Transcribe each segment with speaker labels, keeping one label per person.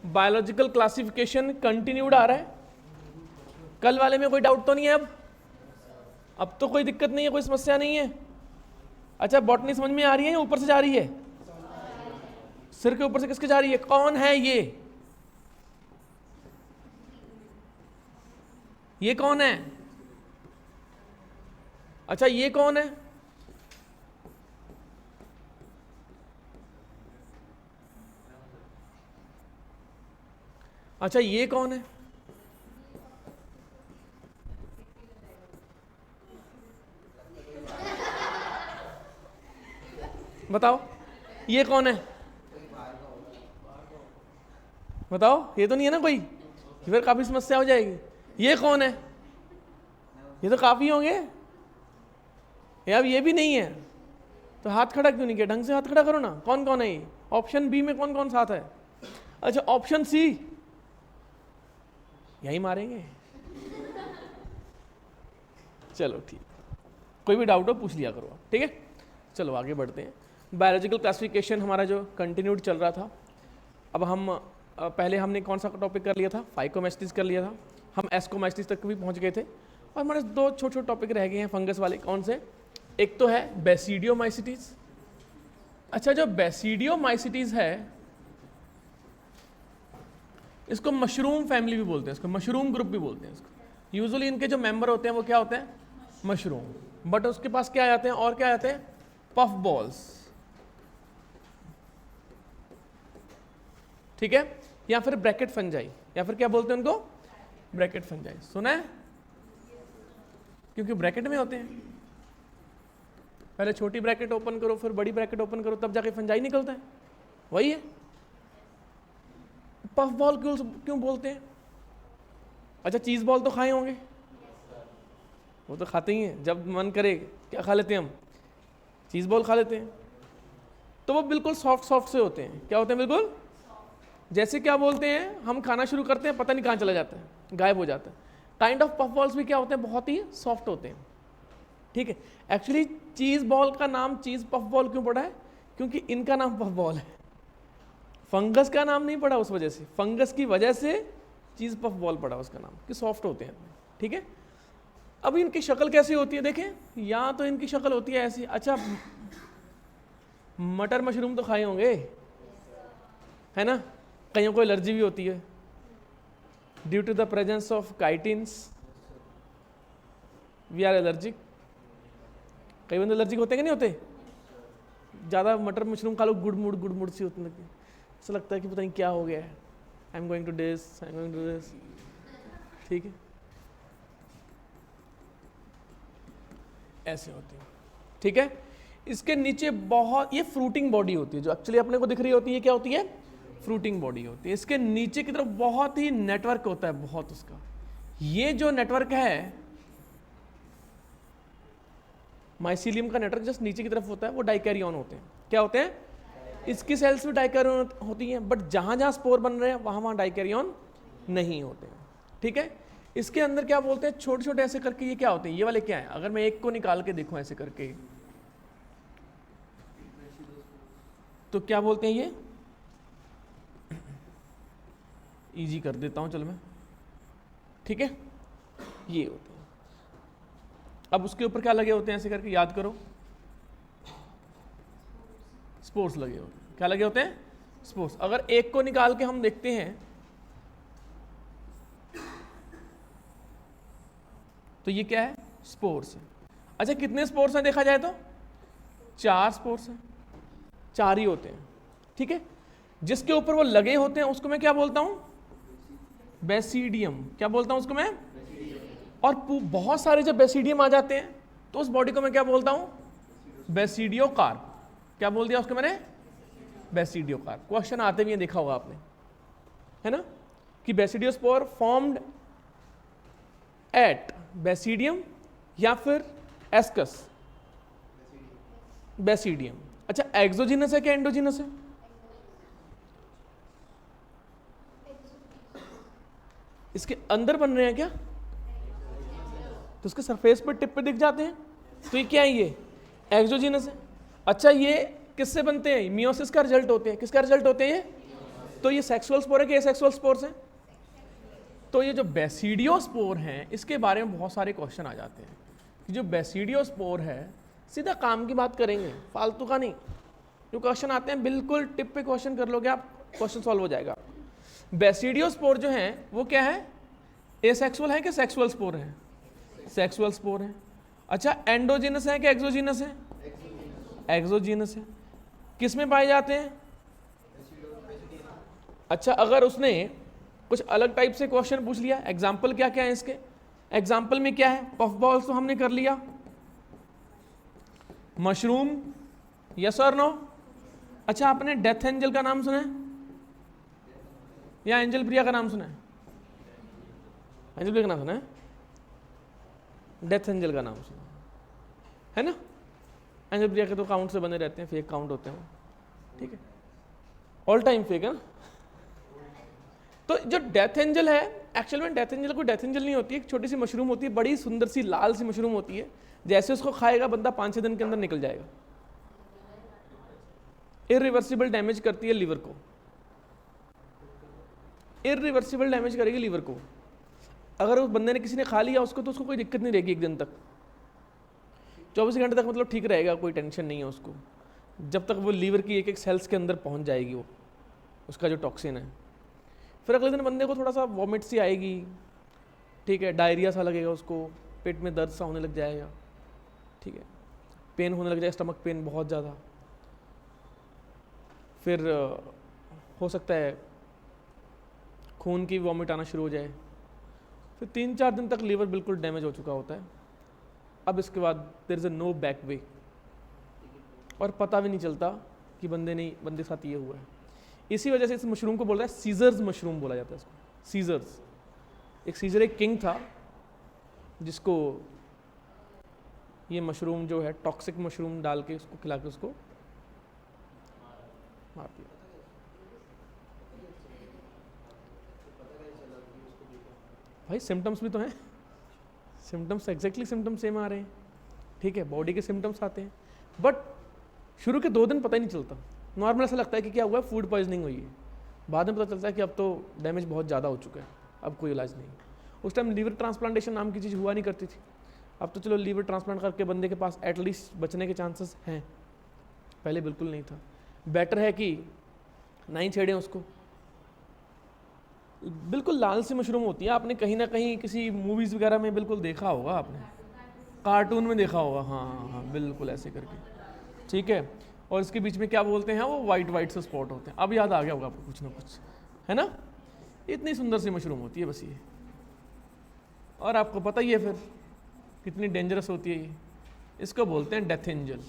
Speaker 1: Biological classification continued आ रहा है। कल वाले में कोई डाउट तो नहीं है? अब तो कोई दिक्कत नहीं है, कोई समस्या नहीं है। अच्छा, बॉटनी समझ में आ रही है या ऊपर से जा रही है? सिर के ऊपर से किसके जा रही है? कौन है ये? ये कौन है? अच्छा, ये कौन है? अच्छा, ये कौन है? बताओ, ये कौन है? बताओ, ये तो नहीं है ना कोई? फिर काफी समस्या हो जाएगी। ये कौन है? ये तो काफी होंगे। अब ये भी नहीं है तो हाथ खड़ा क्यों नहीं किया? ढंग से हाथ खड़ा करो ना। कौन कौन है ये? ऑप्शन बी में कौन कौन साथ है? अच्छा, ऑप्शन सी, यही मारेंगे। चलो ठीक, कोई भी डाउट हो पूछ लिया करो, ठीक है। चलो आगे बढ़ते हैं। बायोलॉजिकल क्लासिफिकेशन हमारा जो कंटिन्यूड चल रहा था। अब हम पहले हमने कौन सा टॉपिक कर लिया था? फाइकोमास्टिस कर लिया था। हम एस्कोमास्टिस तक भी पहुंच गए थे और हमारे दो छोटे छोटे टॉपिक रह गए हैं फंगस वाले। कौन से? एक तो है बेसिडियोमाइसिटीज। अच्छा, जो बेसिडियोमाइसिटीज है इसको मशरूम फैमिली भी बोलते हैं, इसको मशरूम ग्रुप भी बोलते हैं। इसको यूजुअली इनके जो मेंबर होते हैं वो क्या होते हैं? मशरूम। बट उसके पास क्या आ जाते हैं? और क्या आ जाते हैं? पफ बॉल्स, ठीक है, या फिर ब्रैकेट फंजाई, या फिर क्या बोलते हैं उनको? Bracket fungi. सुना है? क्योंकि ब्रैकेट में होते हैं। पहले छोटी ब्रैकेट ओपन करो, फिर बड़ी ब्रैकेट ओपन करो, तब जाके फंजाई निकलता है। वही है। पफ बॉल क्यों बोलते हैं? अच्छा, चीज बॉल तो खाए होंगे, वो तो खाते ही हैं। जब मन करे क्या खा लेते हैं हम? चीज बॉल खा लेते हैं। तो वो बिल्कुल सॉफ्ट सॉफ्ट से होते हैं। क्या होते हैं? बिल्कुल जैसे क्या बोलते हैं, हम खाना शुरू करते हैं, पता नहीं कहाँ चला जाता है, गायब हो जाता है। काइंड ऑफ पफ बॉल्स भी क्या होते हैं? बहुत ही सॉफ्ट होते हैं, ठीक है। एक्चुअली चीज बॉल का नाम चीज पफ बॉल क्यों पड़ा है? क्योंकि इनका नाम पफ बॉल है, फंगस का नाम नहीं पड़ा उस वजह से। फंगस की वजह से चीज पफ बॉल पड़ा उसका नाम, कि सॉफ्ट होते हैं, ठीक है। अब इनकी शक्ल कैसी होती है देखें, या तो इनकी शक्ल होती है ऐसी। अच्छा, मटर मशरूम तो खाए होंगे, है ना। कईयों को एलर्जी भी होती है due to the presence of chitins, we are allergic. कई बंदे एलर्जिक होते हैं कि नहीं होते? ज़्यादा मटर मशरूम खा लो, गुड़ मुड़ सी होती लगती है, ऐसा लगता है कि पता नहीं क्या हो गया है। I am going to this, ठीक है, ऐसे होते हैं, ठीक है। इसके नीचे बहुत ये फ्रूटिंग बॉडी होती है, जो एक्चुअली अपने को दिख रही होती है। क्या होती है? फ्रूटिंग बॉडी होती है। इसके नीचे की तरफ बहुत ही नेटवर्क होता है, बहुत उसका। ये जो नेटवर्क है, माइसीलियम का नेटवर्क जस्ट नीचे की तरफ होता है, वो डाइकैरियन होते हैं। क्या होते हैं? इसकी सेल्स भी डाइकैरियन होती हैं, बट जहां जहां स्पोर बन रहे हैं वहां डाइकैरियन नहीं होते हैं, ठीक है। इसके अंदर क्या बोलते हैं? छोटे छोटे ऐसे करके ये क्या होते हैं? ये वाले क्या है? अगर मैं एक को निकाल के देखूं ऐसे करके, तो क्या बोलते हैं? ये इजी कर देता हूं, चलो मैं, ठीक है। ये होते हैं। अब उसके ऊपर क्या लगे होते हैं? ऐसे करके याद करो, स्पोर्स लगे होते हैं। क्या लगे होते हैं? स्पोर्स। अगर एक को निकाल के हम देखते हैं तो ये क्या है? स्पोर्स है। अच्छा, कितने स्पोर्स हैं देखा जाए तो? 4 स्पोर्स हैं, 4 ही होते हैं, ठीक है। जिसके ऊपर वो लगे होते हैं उसको मैं क्या बोलता हूं? बेसिडियम। क्या बोलता हूं उसको मैं? और बहुत सारे जब बेसिडियम आ जाते हैं तो उस बॉडी को मैं क्या बोलता हूं? बेसिडियोकार्प। क्या बोल दिया उसको मैंने? बेसिडियोकार्प। क्वेश्चन आते भी हैं, देखा होगा आपने, है ना, कि बेसिडियोस्पोर फॉर्म्ड एट बेसिडियम या फिर एस्कस। बेसिडियम। अच्छा, एक्सोजिनस है क्या एंडोजिनस है? इसके अंदर बन रहे हैं क्या? तो उसके सरफेस पर टिप पे दिख जाते हैं, तो ये क्या है? ये एक्सोजिनस है। अच्छा, ये किससे बनते हैं? मियोसिस का रिजल्ट होते हैं। किसका रिजल्ट होते हैं ये? तो ये सेक्सुअल स्पोर है कि एसेक्सुअल स्पोर्स हैं? तो ये जो बेसिडियोस्पोर हैं इसके बारे में बहुत सारे क्वेश्चन आ जाते हैं कि जो बेसिडियोस्पोर है, सीधा काम की बात करेंगे, फालतू का नहीं। जो क्वेश्चन आते हैं बिल्कुल टिप पे क्वेश्चन कर लोगे आप, क्वेश्चन सॉल्व हो जाएगा। बेसिडियोस्पोर जो हैं वो क्या है, एसेक्सुअल है कि सेक्सुअल स्पोर है? सेक्सुअल स्पोर है। अच्छा, एंडोजिनस है कि एक्सोजिनस है? एक्सोजिनस है। किस में पाए जाते हैं? अच्छा, अगर उसने कुछ अलग टाइप से क्वेश्चन पूछ लिया, एग्जाम्पल क्या क्या है इसके? एग्जाम्पल में क्या है? पफ बॉल्स तो हमने कर लिया, मशरूम, यस और नो? अच्छा, आपने डेथ एंजल का नाम सुना है या एंजल प्रिया का नाम सुना है? एंजल प्रिया का नाम सुना है, डेथ एंजल का नाम सुना है ना? एंजल प्रिया के तो काउंट से बने रहते हैं, फेक काउंट होते हैं वो, ठीक है, ऑल टाइम फेक है ना। तो जो डेथ एंजल है, एक्चुअल में डेथ एंजल कोई डेथ एंजल नहीं होती है, एक छोटी सी मशरूम होती है, बड़ी सुंदर सी लाल सी मशरूम होती है, जैसे उसको खाएगा बंदा 5-6 दिन के अंदर निकल जाएगा। इरिवर्सिबल डैमेज करती है लीवर को, इरिवर्सिबल डैमेज करेगी लीवर को। अगर उस बंदे ने, किसी ने खा लिया उसको, तो उसको कोई दिक्कत नहीं रहेगी एक दिन तक, 24 घंटे तक मतलब ठीक रहेगा, कोई टेंशन नहीं है उसको, जब तक वो लीवर की एक एक सेल्स के अंदर पहुंच जाएगी वो, उसका जो टॉक्सिन है। फिर अगले दिन बंदे को थोड़ा सा वॉमिट सी आएगी, ठीक है, डायरिया सा लगेगा उसको, पेट में दर्द सा होने लग जाएगा, ठीक है, पेन होने लग जाएगा, स्टमक पेन बहुत ज़्यादा। फिर हो सकता है खून की वॉमिट आना शुरू हो जाए। फिर 3-4 दिन तक लीवर बिल्कुल डैमेज हो चुका होता है। अब इसके बाद there is a no back way, और पता भी नहीं चलता कि बंदे के साथ ये हुआ है। इसी वजह से इस मशरूम को बोल रहा है सीजर्स मशरूम बोला जाता है इसको, सीजर्स। एक सीजर एक किंग था जिसको ये मशरूम जो है टॉक्सिक मशरूम डाल के उसको खिला के उसको मार दिया। भाई सिम्टम्स भी तो हैं, सिम्टम्स एग्जैक्टली सिम्टम्स सेम आ रहे हैं, ठीक है, बॉडी के सिम्टम्स आते हैं, बट शुरू के 2 दिन पता ही नहीं चलता। नॉर्मल ऐसा लगता है कि क्या हुआ है, फूड पॉइजनिंग हुई है। बाद में पता चलता है कि अब तो डैमेज बहुत ज़्यादा हो चुका है, अब कोई इलाज नहीं। उस टाइम लीवर ट्रांसप्लांटेशन नाम की चीज़ हुआ नहीं करती थी, अब तो चलो लीवर ट्रांसप्लांट करके बंदे के पास एटलीस्ट बचने के चांसेस हैं, पहले बिल्कुल नहीं था। बेटर है कि ना ही छेड़ें उसको। बिल्कुल लाल सी मशरूम होती है, आपने कहीं ना कहीं किसी मूवीज़ वगैरह में बिल्कुल देखा होगा, आपने कार्टून में देखा होगा, हाँ, बिल्कुल ऐसे करके, ठीक है। और इसके बीच में क्या बोलते हैं, वो वाइट से स्पॉट होते हैं। अब याद आ गया होगा आपको कुछ ना कुछ, है ना? इतनी सुंदर सी मशरूम होती है बस ये, और आपको पता ही है फिर कितनी डेंजरस होती है ये। इसको बोलते हैं डेथ एंजल।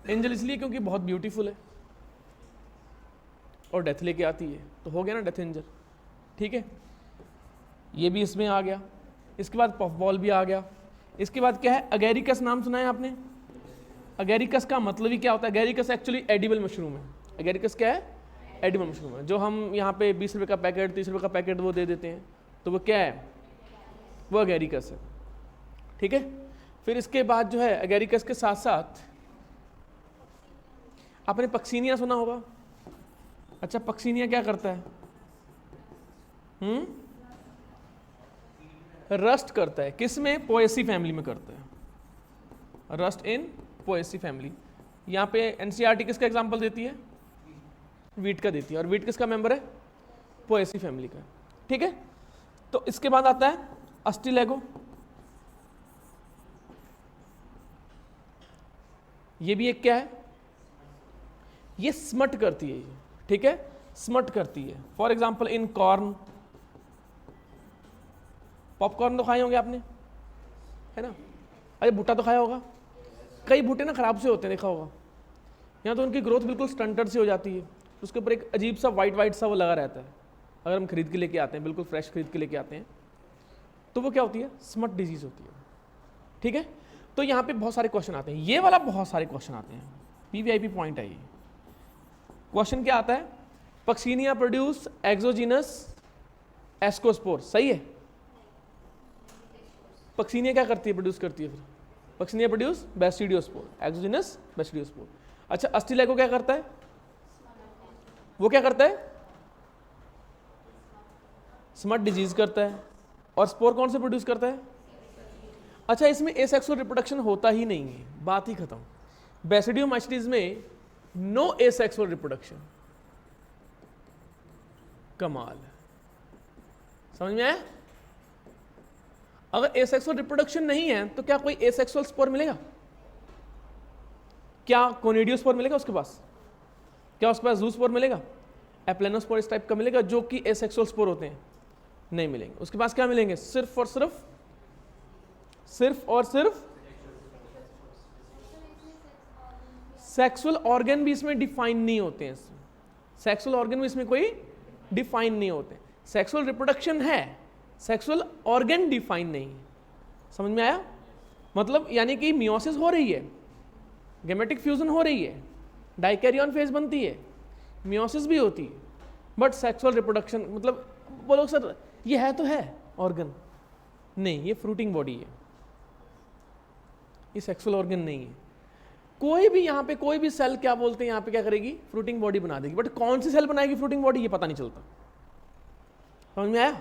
Speaker 1: एंजल इसलिए क्योंकि बहुत ब्यूटीफुल है और डेथ लेके आती है, तो हो गया ना डेथ एंजल, ठीक है। ये भी इसमें आ गया। इसके बाद पफ बॉल भी आ गया। इसके बाद क्या है, अगेरिकस नाम सुना है आपने? अगेरिकस का मतलब ही क्या होता है? अगेरिकस एक्चुअली एडिबल मशरूम है। अगेरिकस क्या है? एडिबल मशरूम है। जो हम यहाँ पे 20 रुपये का पैकेट, 30 रुपये का पैकेट वो दे देते हैं, तो वो क्या है? वो अगेरिकस है, ठीक है। फिर इसके बाद जो है अगेरिकस के साथ साथ आपने पक्सीनिया सुना होगा। अच्छा, पक्सीनिया क्या करता है? रस्ट करता है। किस में? पोएसी फैमिली में करता है, रस्ट इन पोएसी फैमिली। यहाँ पे एनसीईआरटी किसका एग्जांपल देती है? वीट का देती है, और वीट किसका मेंबर है? पोएसी फैमिली का, ठीक है। तो इसके बाद आता है अस्टिलेगो। ये भी एक क्या है? ये स्मट करती है ये, ठीक है, स्मट करती है। For example in corn, popcorn तो खाए होंगे आपने, है ना? अरे भुट्टा तो खाया होगा। कई भुट्टे ना खराब से होते हैं, देखा होगा। यहाँ तो उनकी ग्रोथ बिल्कुल स्टंटेड सी हो जाती है, उसके ऊपर एक अजीब सा वाइट सा वो लगा रहता है। अगर हम खरीद के लेके आते हैं, बिल्कुल फ्रेश खरीद के लेके आते हैं, तो वो क्या होती है? स्मट डिजीज होती है, ठीक है। तो यहाँ पे बहुत सारे क्वेश्चन आते हैं, ये वाला बहुत सारे क्वेश्चन आते हैं, वीवीआईपी पॉइंट है ये। क्वेश्चन क्या आता है? पक्सीनिया प्रोड्यूस एक्सोजीनस एस्कोस्पोर, सही है। पक्सीनिया क्या करती है? प्रोड्यूस करती है। फिर Puccinia produce basidiospore, exogenous basidiospore. अच्छा, अस्टिलेगो क्या करता है? वो क्या करता है? स्मट डिजीज करता है, और स्पोर कौन से प्रोड्यूस करता है? अच्छा, इसमें एसेक्सुअल रिप्रोडक्शन होता ही नहीं है, बात ही खत्म। बेसिडियोमाइसीटीज में नो एसेक्सुअल रिप्रोडक्शन। कमाल, समझ में आया? अगर एसेक्सुअल रिप्रोडक्शन नहीं है तो क्या कोई एसेक्सुअल स्पोर मिलेगा? क्या कोनिडियोस्पोर मिलेगा उसके पास? क्या उसके पास ज़ूस्पोर मिलेगा? एप्लेनोस्पोर इस टाइप का मिलेगा जो कि एसेक्सुअल स्पोर होते हैं? नहीं मिलेंगे। उसके पास क्या मिलेंगे? सिर्फ और सिर्फ सेक्सुअल ऑर्गन भी इसमें डिफाइन नहीं होते हैं। सेक्सुअल ऑर्गन भी इसमें कोई डिफाइन नहीं होते। सेक्सुअल रिप्रोडक्शन है, सेक्सुअल ऑर्गन डिफाइन नहीं। समझ में आया? मतलब यानी कि मियोसिस हो रही है, गेमेटिक फ्यूजन हो रही है, डाइकैरियन फेज बनती है, मियोसिस भी होती है, बट सेक्सुअल रिप्रोडक्शन मतलब बोलो सर ये है तो है ऑर्गन, नहीं ये फ्रूटिंग बॉडी है, ये सेक्सुअल ऑर्गन नहीं है। कोई भी यहाँ पे कोई भी सेल क्या बोलते हैं यहाँ पे क्या करेगी? फ्रूटिंग बॉडी बना देगी, बट कौन सी सेल बनाएगी फ्रूटिंग बॉडी ये पता नहीं चलता। समझ में आया?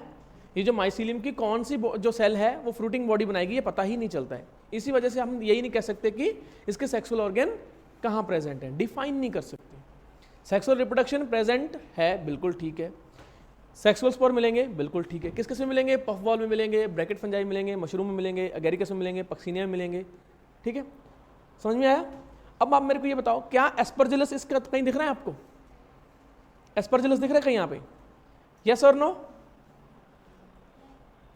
Speaker 1: ये जो माइसीलियम की कौन सी जो सेल है वो फ्रूटिंग बॉडी बनाएगी ये पता ही नहीं चलता है। इसी वजह से हम यही नहीं कह सकते कि इसके सेक्सुअल ऑर्गन कहाँ प्रेजेंट है, डिफाइन नहीं कर सकते। सेक्सुअल रिप्रोडक्शन प्रेजेंट है, बिल्कुल ठीक है। सेक्सुअल स्पोर मिलेंगे, बिल्कुल ठीक है। किस किस में मिलेंगे? पफ बॉल में मिलेंगे, ब्रैकेट फंजाई मिलेंगे, मशरूम में मिलेंगे, एगेरिकस में मिलेंगे, पक्सीनिया में मिलेंगे। ठीक है, समझ में आया? अब आप मेरे को ये बताओ, क्या एस्परजिलस इसका कहीं दिख रहा है आपको? एस्परजिलस दिख रहा है कहीं यहाँ पे? यस और नो?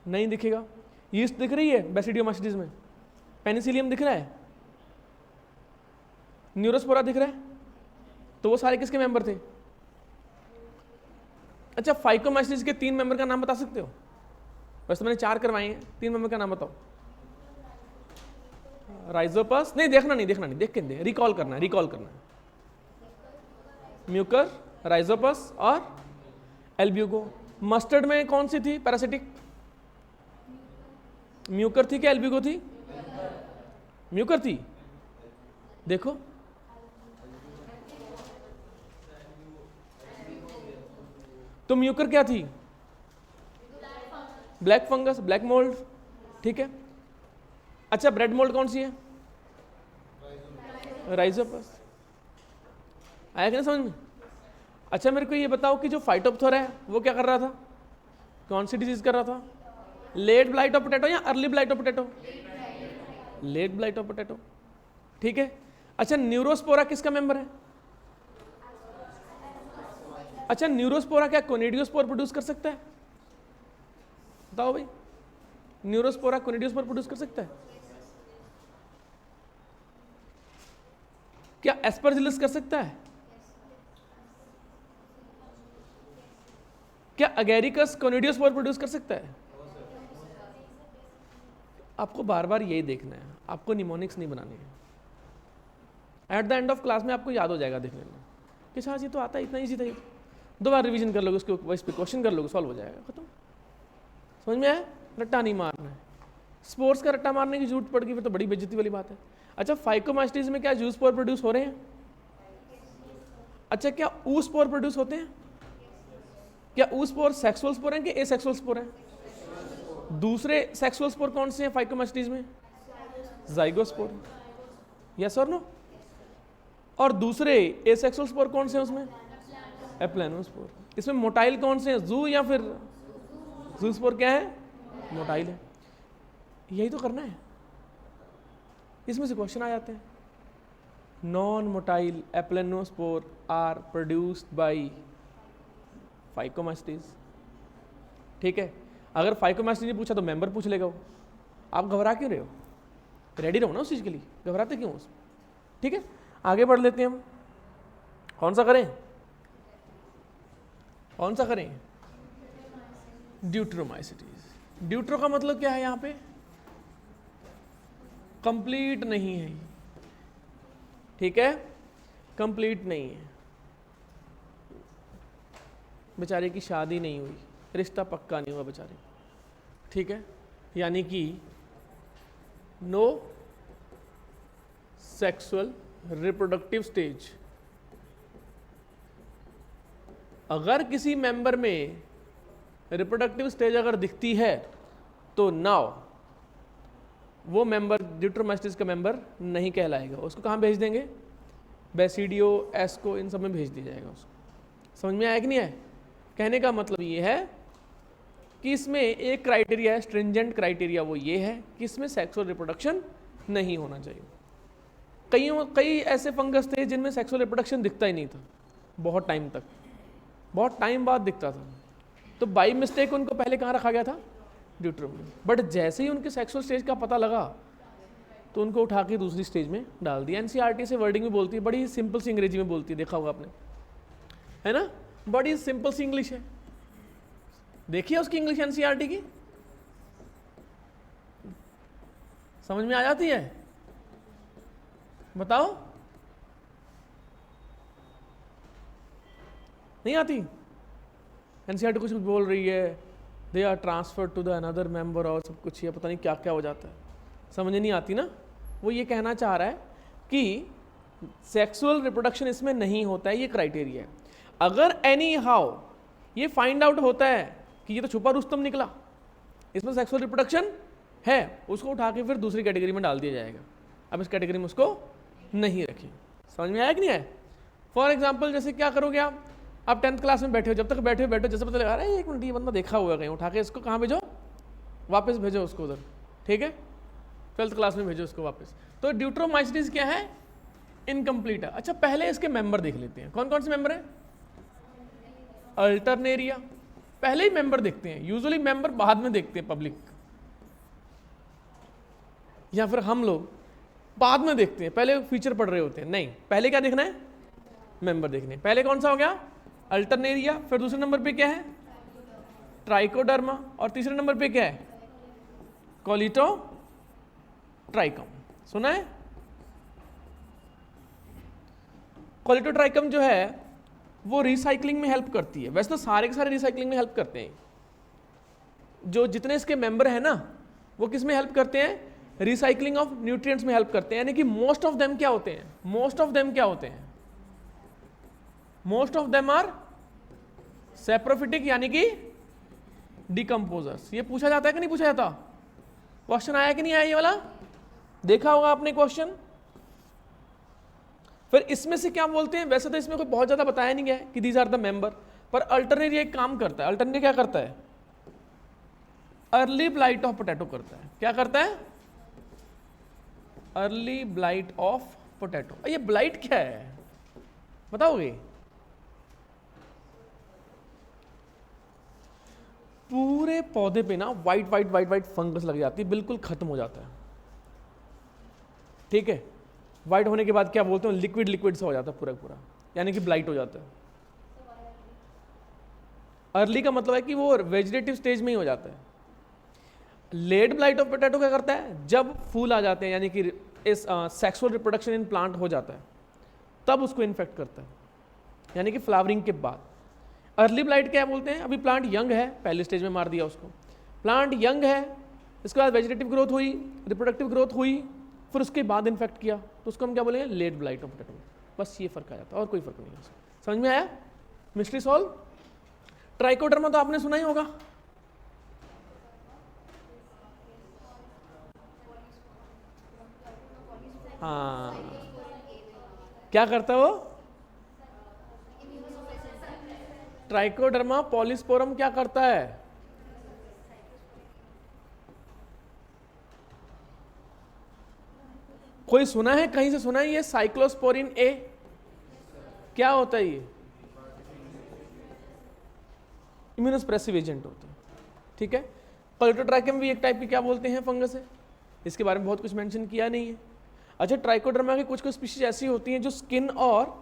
Speaker 1: नहीं दिखेगा। यीस्ट दिख रही है बेसिडियोमाइसीटीज में? पेनिसिलियम दिख रहा है? न्यूरोस्पोरा दिख रहा है? तो वो सारे किसके मेंबर थे? अच्छा, फाइकोमाइसीटीज के 3 मेंबर का नाम बता सकते हो? वैसे मैंने 4 करवाए हैं, 3 मेंबर का नाम बताओ। राइजोपस नहीं, देखना नहीं, देख के रिकॉल करना है। म्यूकर, राइजोपस और एल्ब्यूगो। मस्टर्ड में कौन सी थी पैरासिटिक? म्यूकर थी क्या एल्ब्यूगो थी? म्यूकर थी। देखो तो म्यूकर क्या थी? Black fungus, black mould. ठीक है। अच्छा, ब्रेड मोल्ड कौन सी है? राइजोपस। आया कि नहीं समझ में? अच्छा, मेरे को ये बताओ कि जो फाइटोप्थोरा है वो क्या कर रहा था? कौन सी डिजीज कर रहा था? लेट ब्लाइट ऑफ पोटैटो या early blight of potato? Late blight of potato. ठीक है। अच्छा, न्यूरोस्पोरा किसका मेंबर है? अच्छा, न्यूरोस्पोरा क्या कोनिडियोस्पोर प्रोड्यूस कर सकता है? बताओ भाई, न्यूरोस्पोरा कोनिडियोस्पोर प्रोड्यूस कर सकता है? क्या एस्परजिलस कर सकता है? क्या अगेरिकस कोनिडियोस्पोर प्रोड्यूस कर सकता है? आपको बार बार यही देखना है, आपको निमोनिक्स नहीं बनानी है। At the end of class में आपको याद हो जाएगा देखने में कि शायद ये तो आता है, इतना ईजी था ये। 2 बार रिवीजन कर लोगे उसके, इस पे क्वेश्चन कर लोगे, सॉल्व हो जाएगा, खत्म। समझ में आया? रट्टा नहीं मारना है। स्पोर्ट्स का रट्टा मारने की जरूरत पड़ गई फिर तो बड़ी बेइज्जती वाली बात है। अच्छा, फाइकोमाइसीटीज में क्या जूस्पोर प्रोड्यूस हो रहे हैं? अच्छा, क्या ऊस्पोर प्रोड्यूस होते हैं? क्या ऊस्पोर सेक्सुअल स्पोर हैं कि एसेक्सुअल स्पोर हैं? दूसरे सेक्सुअल स्पोर कौन से हैं फाइकोमाइसीटीज में? जाइगोस्पोर। यस और नो? और दूसरे एसेक्सुअल स्पोर कौन से हैं उसमें? एप्लेनोस्पोर। इसमें मोटाइल कौन से हैं? जू या फिर जूस्पोर? क्या है? मोटाइल है। यही तो करना है, इसमें से क्वेश्चन आ जाते हैं। Non motile aplanospore are produced by phycomycetes. ठीक है। अगर फाइकोमाइसीटीज पूछा तो मेंबर पूछ लेगा वो। आप घबरा क्यों रहे हो? रेडी रहो ना उस चीज़ के लिए, घबराते क्यों? ठीक है, आगे बढ़ लेते हैं हम। कौन सा करें? ड्यूट्रोमाइसीटीज। ड्यूट्रो का मतलब क्या है यहाँ पे? कंप्लीट नहीं है। ठीक है, कंप्लीट नहीं है, बेचारे की शादी नहीं हुई, रिश्ता पक्का नहीं हुआ बेचारे। ठीक है, यानी कि नो सेक्सुअल रिप्रोडक्टिव स्टेज। अगर किसी मेंबर में रिप्रोडक्टिव स्टेज अगर दिखती है तो नाउ वो मेंबर ड्यूटेरोमास्टिस का मेंबर नहीं कहलाएगा। उसको कहाँ भेज देंगे? बेसिडियो, एस्को, इन सब में भेज दिया जाएगा उसको। समझ में आया कि नहीं है? कहने का मतलब ये है कि इसमें एक क्राइटेरिया है, स्ट्रिंजेंट क्राइटेरिया, वो ये है कि इसमें सेक्सुअल रिप्रोडक्शन नहीं होना चाहिए। कई ऐसे फंगस थे जिनमें सेक्सुअल रिप्रोडक्शन दिखता ही नहीं था, बहुत टाइम तक, बहुत टाइम बाद दिखता था, तो बाई मिस्टेक उनको पहले कहाँ रखा गया था? ड्यूटेरम में। बट जैसे ही उनके सेक्सुअल स्टेज का पता लगा तो उनको उठा के दूसरी स्टेज में डाल दिया। एनसीईआरटी से वर्डिंग में बोलती है, बड़ी सिंपल सी अंग्रेजी में बोलती है, देखा होगा आपने, है ना? बड़ी सिंपल सी इंग्लिश है, देखिए उसकी इंग्लिश एनसीईआरटी की, समझ में आ जाती है? बताओ, नहीं आती? एनसीईआरटी कुछ बोल रही है, they are transfer to the another member और सब कुछ, ये पता नहीं क्या क्या हो जाता है, समझ नहीं आती ना। वो ये कहना चाह रहा है कि सेक्सुअल रिप्रोडक्शन इसमें नहीं होता है, ये क्राइटेरिया है। अगर एनी हाउ ये फाइंड आउट होता है कि ये तो छुपा रुस्तम निकला, इसमें सेक्सुअल रिप्रोडक्शन है, उसको उठा के फिर दूसरी कैटेगरी में डाल दिया जाएगा। अब इस कैटेगरी में उसको नहीं रखें। समझ में आया कि नहीं है? फॉर एग्जाम्पल जैसे क्या करोगे आप 10th क्लास में बैठे हो, जब तक बैठे हो जैसे पता लगा अरे एक मिनट ये बंदा देखा हुआ है कहीं, उठा के इसको कहाँ भेजो? वापस भेजो उसको उधर, ठीक है? 12th क्लास में भेजो उसको वापस। तो ड्यूटेरोमाइसीट्स क्या है? इनकम्प्लीट है। अच्छा, पहले इसके मेंबर देख लेते हैं, कौन कौन से मेंबर हैं? अल्टरनेरिया पहले ही मेंबर देखते हैं, यूजुअली मेंबर बाद में देखते हैं पब्लिक, या फिर हम लोग बाद में देखते हैं, पहले फीचर पढ़ रहे होते हैं। नहीं, पहले क्या देखना है? मेंबर देखने। पहले कौन सा हो गया? अल्टरनेरिया। फिर दूसरे नंबर पे क्या है? ट्राइकोडर्मा। और तीसरे नंबर पे क्या है? कोलिटोट्राइकम। सुना है? कोलिटोट्राइकम जो है वो रिसाइकलिंग में हेल्प करती है। वैसे तो सारे के सारे रिसाइकलिंग में हेल्प करते हैं, जो जितने इसके मेंबर हैं ना वो किस में हेल्प करते हैं? रिसाइकलिंग ऑफ न्यूट्रिएंट्स में हेल्प करते हैं। यानी कि मोस्ट ऑफ देम क्या होते हैं? Most of them are saprophytic, यानी कि डिकम्पोजर्स। ये पूछा जाता है कि नहीं पूछा जाता? क्वेश्चन आया कि नहीं आया? ये वाला देखा होगा आपने क्वेश्चन। फिर इसमें से क्या बोलते हैं? वैसे तो इसमें कोई बहुत ज्यादा बताया नहीं गया है कि दीज आर द मेंबर, पर अल्टरनेरिया एक काम करता है। अल्टरनेरिया क्या करता है? अर्ली ब्लाइट ऑफ पोटैटो करता है। क्या करता है? Early blight of potato. ये ब्लाइट क्या है बताओगे? पूरे पौधे पे ना वाइट फंगस लग जाती है, बिल्कुल खत्म हो जाता है, ठीक है? वाइट होने के बाद क्या बोलते हैं? लिक्विड सा हो जाता है पूरा, यानी कि ब्लाइट हो जाता है। अर्ली का मतलब है कि वो वेजिटेटिव स्टेज में ही हो जाता है। लेट ब्लाइट ऑफ पोटैटो क्या करता है? जब फूल आ जाते हैं, यानी कि इस सेक्सुअल रिप्रोडक्शन इन प्लांट हो जाता है, तब उसको इन्फेक्ट करता है, यानी कि फ्लावरिंग के बाद। अर्ली ब्लाइट क्या बोलते हैं? अभी प्लांट यंग है, पहले स्टेज में मार दिया उसको, प्लांट यंग है, इसके बाद वेजिटेटिव ग्रोथ हुई, रिप्रोडक्टिव ग्रोथ हुई, फिर उसके बाद इन्फेक्ट किया, तो उसको हम क्या बोलेंगे? Late blight of potato. बस ये फर्क आ जाता है, और कोई फर्क नहीं है। समझ में आया? Mystery solve. ट्राइकोडर्मा तो आपने सुना ही होगा, हाँ। क्या करता है वो? ट्राइकोडर्मा पॉलीस्पोरम क्या करता है? कोई सुना है, कहीं से सुना है ये साइक्लोस्पोरिन ए? क्या होता है ये? इम्यूनोसप्रेसिव एजेंट होता है, ठीक है? कोलिटोट्राइकम भी एक टाइप की क्या बोलते हैं? फंगस है। इसके बारे में बहुत कुछ मेंशन किया नहीं है। अच्छा, ट्राइकोडर्मा की कुछ स्पीशीज ऐसी होती हैं जो स्किन और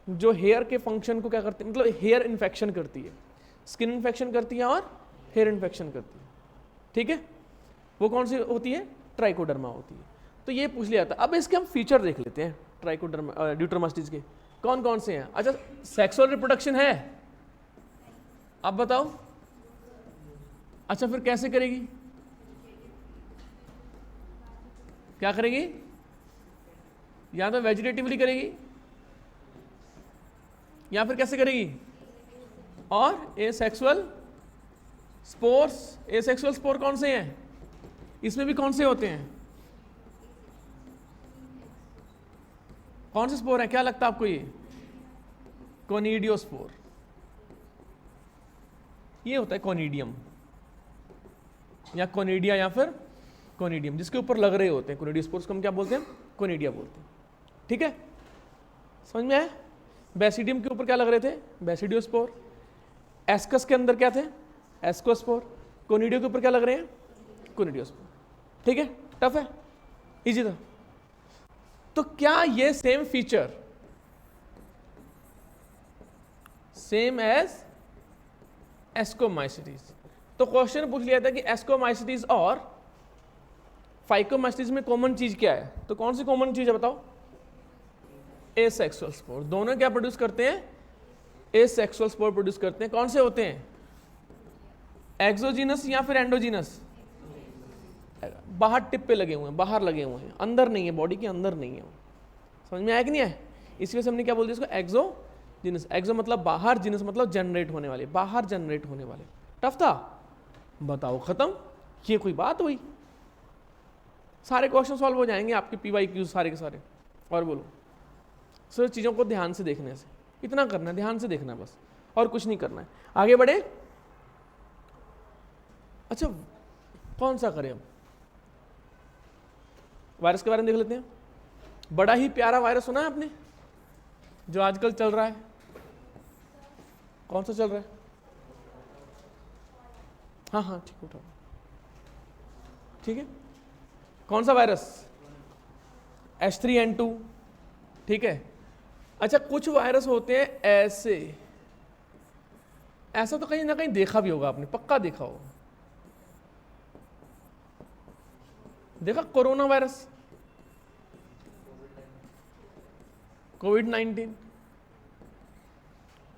Speaker 1: जो हेयर के फंक्शन को क्या करती है, मतलब हेयर इन्फेक्शन करती है, स्किन इन्फेक्शन करती है और हेयर इन्फेक्शन करती है, ठीक है? वो कौन सी होती है? ट्राइकोडर्मा होती है। तो ये पूछ लिया था। अब इसके हम फीचर देख लेते हैं ट्राइकोडर्मा ड्यूटेरोमास्टिस के कौन कौन से हैं। अच्छा, सेक्सुअल रिप्रोडक्शन है? अब बताओ। अच्छा, फिर कैसे करेगी? क्या करेगी? या तो वेजिटेटिवली करेगी, या फिर कैसे करेगी? और ए सेक्सुअल स्पोर्स, एसेक्सुअल स्पोर कौन से हैं? इसमें भी कौन से होते हैं? कौन से स्पोर हैं? क्या लगता है आपको ये? कोनिडियोस्पोर, ये होता है कोनिडियम या कोनिडिया या फिर कोनिडियम, जिसके ऊपर लग रहे होते हैं कोनिडियोस्पोर्स को हम क्या बोलते हैं? कोनिडिया बोलते हैं। ठीक है, समझ में आया? बेसिडियम के ऊपर क्या लग रहे थे? बेसिडियोस्पोर। एस्कस के अंदर क्या थे? एस्कोस्पोर। कोनिडियो के ऊपर क्या लग रहे हैं? कोनिडियोस्पोर। ठीक है, टफ है, इजी था। तो क्या ये same feature same as ascomycetes? तो क्वेश्चन पूछ लिया था कि एस्कोमाइसिटीज और फाइकोमाइसिटीज में कॉमन चीज क्या है? तो कौन सी कॉमन चीज है बताओ? Asexual spore. दोनों क्या प्रोड्यूस करते हैं? एसेक्सुअल स्पोर प्रोड्यूस करते हैं। कौन से होते हैं? एक्सोजीनस या फिर एंडोजीनस? बाहर टिप पे लगे हुए हैं, बाहर लगे हुए हैं, अंदर नहीं है, बॉडी के अंदर नहीं है। समझ में आया कि नहीं है? इसी वजह से हमने क्या बोल दिया इसको? एक्सोजीनस। एक्सो मतलब बाहर, जीनस मतलब जनरेट होने वाले, बाहर जनरेट होने वाले। टफ था? बताओ, खत्म। ये कोई बात हुई? सारे क्वेश्चन सॉल्व हो जाएंगे आपके PYQ सारे के सारे। और बोलो, सिर्फ चीज़ों को ध्यान से देखने से, इतना करना है, ध्यान से देखना है बस, और कुछ नहीं करना है। आगे बढ़े। अच्छा, कौन सा करें अब? वायरस के बारे में देख लेते हैं। बड़ा ही प्यारा वायरस सुना है आपने जो आजकल चल रहा है? कौन सा चल रहा है? हाँ हाँ, ठीक, उठाओ। ठीक है, कौन सा वायरस? H3N2। ठीक है। अच्छा, कुछ वायरस होते हैं ऐसे, ऐसा तो कहीं ना कहीं देखा भी होगा आपने, पक्का देखा होगा। देखा कोरोना वायरस, कोविड-19,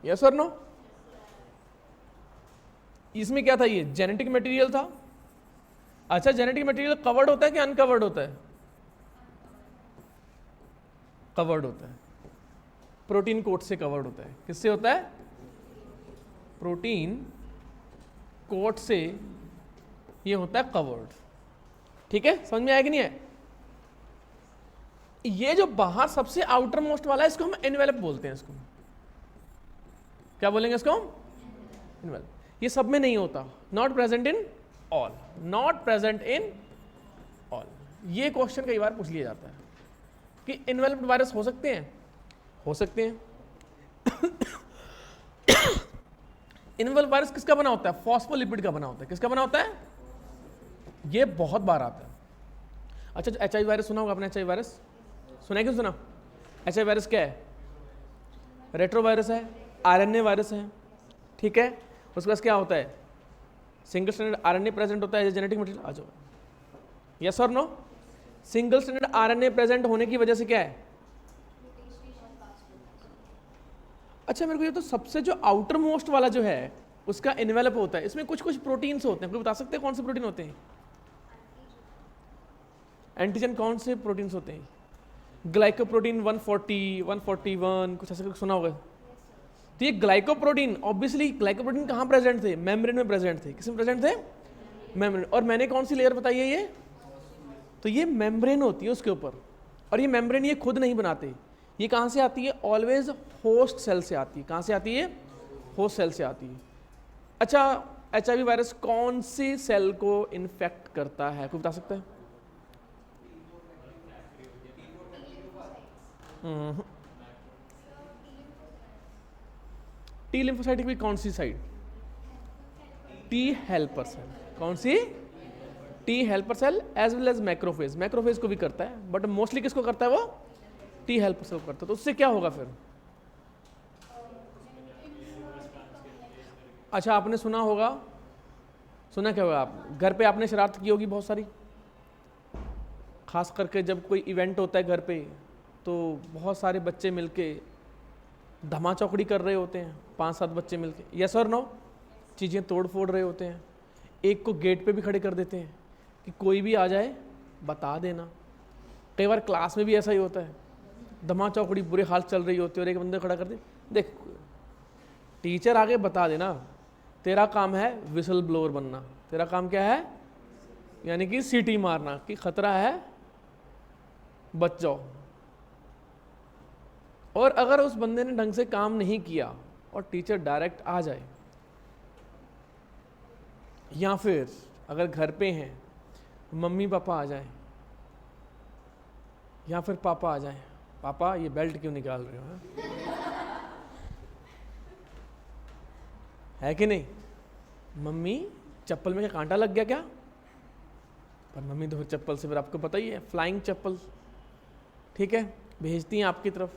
Speaker 1: यस और नो? इसमें क्या था? ये जेनेटिक मटेरियल था। अच्छा, जेनेटिक मटेरियल कवर्ड होता है कि अनकवर्ड होता है? कवर्ड होता है, प्रोटीन कोट से कवर्ड होता है। किससे होता है? प्रोटीन कोट से ये होता है कवर्ड। ठीक है, समझ में आया कि नहीं है? ये जो बाहर सबसे आउटर मोस्ट वाला है, इसको हम एनवेलप बोलते हैं। इसको क्या बोलेंगे? इसको एनवेलप। ये सब में नहीं होता, not present in all, not present in all. ये क्वेश्चन कई बार पूछ लिया जाता है कि एनवेलप्ड वायरस हो सकते हैं? हो सकते हैं। एनवेलप्ड वायरस किसका बना होता है? फॉस्फोलिपिड का बना होता है। किसका बना होता है? ये बहुत बार आता है। अच्छा, HIV वायरस सुना होगा आपने? HIV वायरस सुना है? क्यों सुना? HIV वायरस क्या है? रेट्रो वायरस है, RNA वायरस है। ठीक है, उसके पास क्या होता है? सिंगल स्ट्रैंडेड RNA प्रेजेंट होता है, जेनेटिक मटेरियल। आ जाओ, यस और no? Single stranded RNA present होने की वजह से क्या है? अच्छा, मेरे को ये तो सबसे जो आउटर मोस्ट वाला जो है उसका एनवेलप होता है, इसमें कुछ कुछ प्रोटीन्स होते हैं। कोई बता सकते हैं कौन से प्रोटीन होते हैं? एंटीजन कौन से प्रोटीन्स होते हैं? ग्लाइकोप्रोटीन 140, 141, कुछ ऐसा कुछ सुना होगा। तो ये ग्लाइकोप्रोटीन, ऑब्वियसली ग्लाइकोप्रोटीन कहाँ प्रेजेंट थे? मेम्ब्रेन में प्रेजेंट थे। किसमें प्रेजेंट थे? मेम्ब्रेन। और मैंने कौन सी लेयर बताई है? ये तो ये मेम्ब्रेन होती है उसके ऊपर। और ये मेम्ब्रेन ये खुद नहीं बनाते, ये कहाँ से आती है? ऑलवेज होस्ट सेल से आती है। कहाँ से आती है? होस्ट सेल से आती है। अच्छा, HIV वायरस कौन सी सेल को इन्फेक्ट करता है? कोई बता सकता है? टी लिम्फोसाइट की कौन सी साइड? T helper cell. कौन सी? T helper cell as well as macrophage. Macrophage को भी करता है, बट मोस्टली किसको करता है वो? टी हेल्पर सेल को करता है। तो उससे क्या होगा फिर? अच्छा, आपने सुना होगा, सुना क्या होगा? आप घर पे आपने शरारत की होगी बहुत सारी, खास करके जब कोई इवेंट होता है घर पे, तो बहुत सारे बच्चे मिलके धमा चौकड़ी कर रहे होते हैं, 5-7 बच्चे मिलके, यस और नो? चीज़ें तोड़ फोड़ रहे होते हैं। एक को गेट पे भी खड़े कर देते हैं कि कोई भी आ जाए बता देना। कई बार क्लास में भी ऐसा ही होता है, धमा चौकड़ी बुरे हाल चल रही होती है और एक बंदे खड़ा कर दे, देख टीचर आगे बता देना, तेरा काम है विसल ब्लोअर बनना, तेरा काम क्या है, यानी कि सीटी मारना कि खतरा है, बच जाओ। और अगर उस बंदे ने ढंग से काम नहीं किया और टीचर डायरेक्ट आ जाए, या फिर अगर घर पे हैं मम्मी पापा आ जाएं, या फिर पापा आ जाएं, पापा ये बेल्ट क्यों निकाल रहे हो, है कि नहीं, मम्मी चप्पल में कांटा लग गया क्या, पर मम्मी तो चप्पल से फिर आपको पता ही है फ्लाइंग चप्पल, ठीक है, भेजती हैं आपकी तरफ,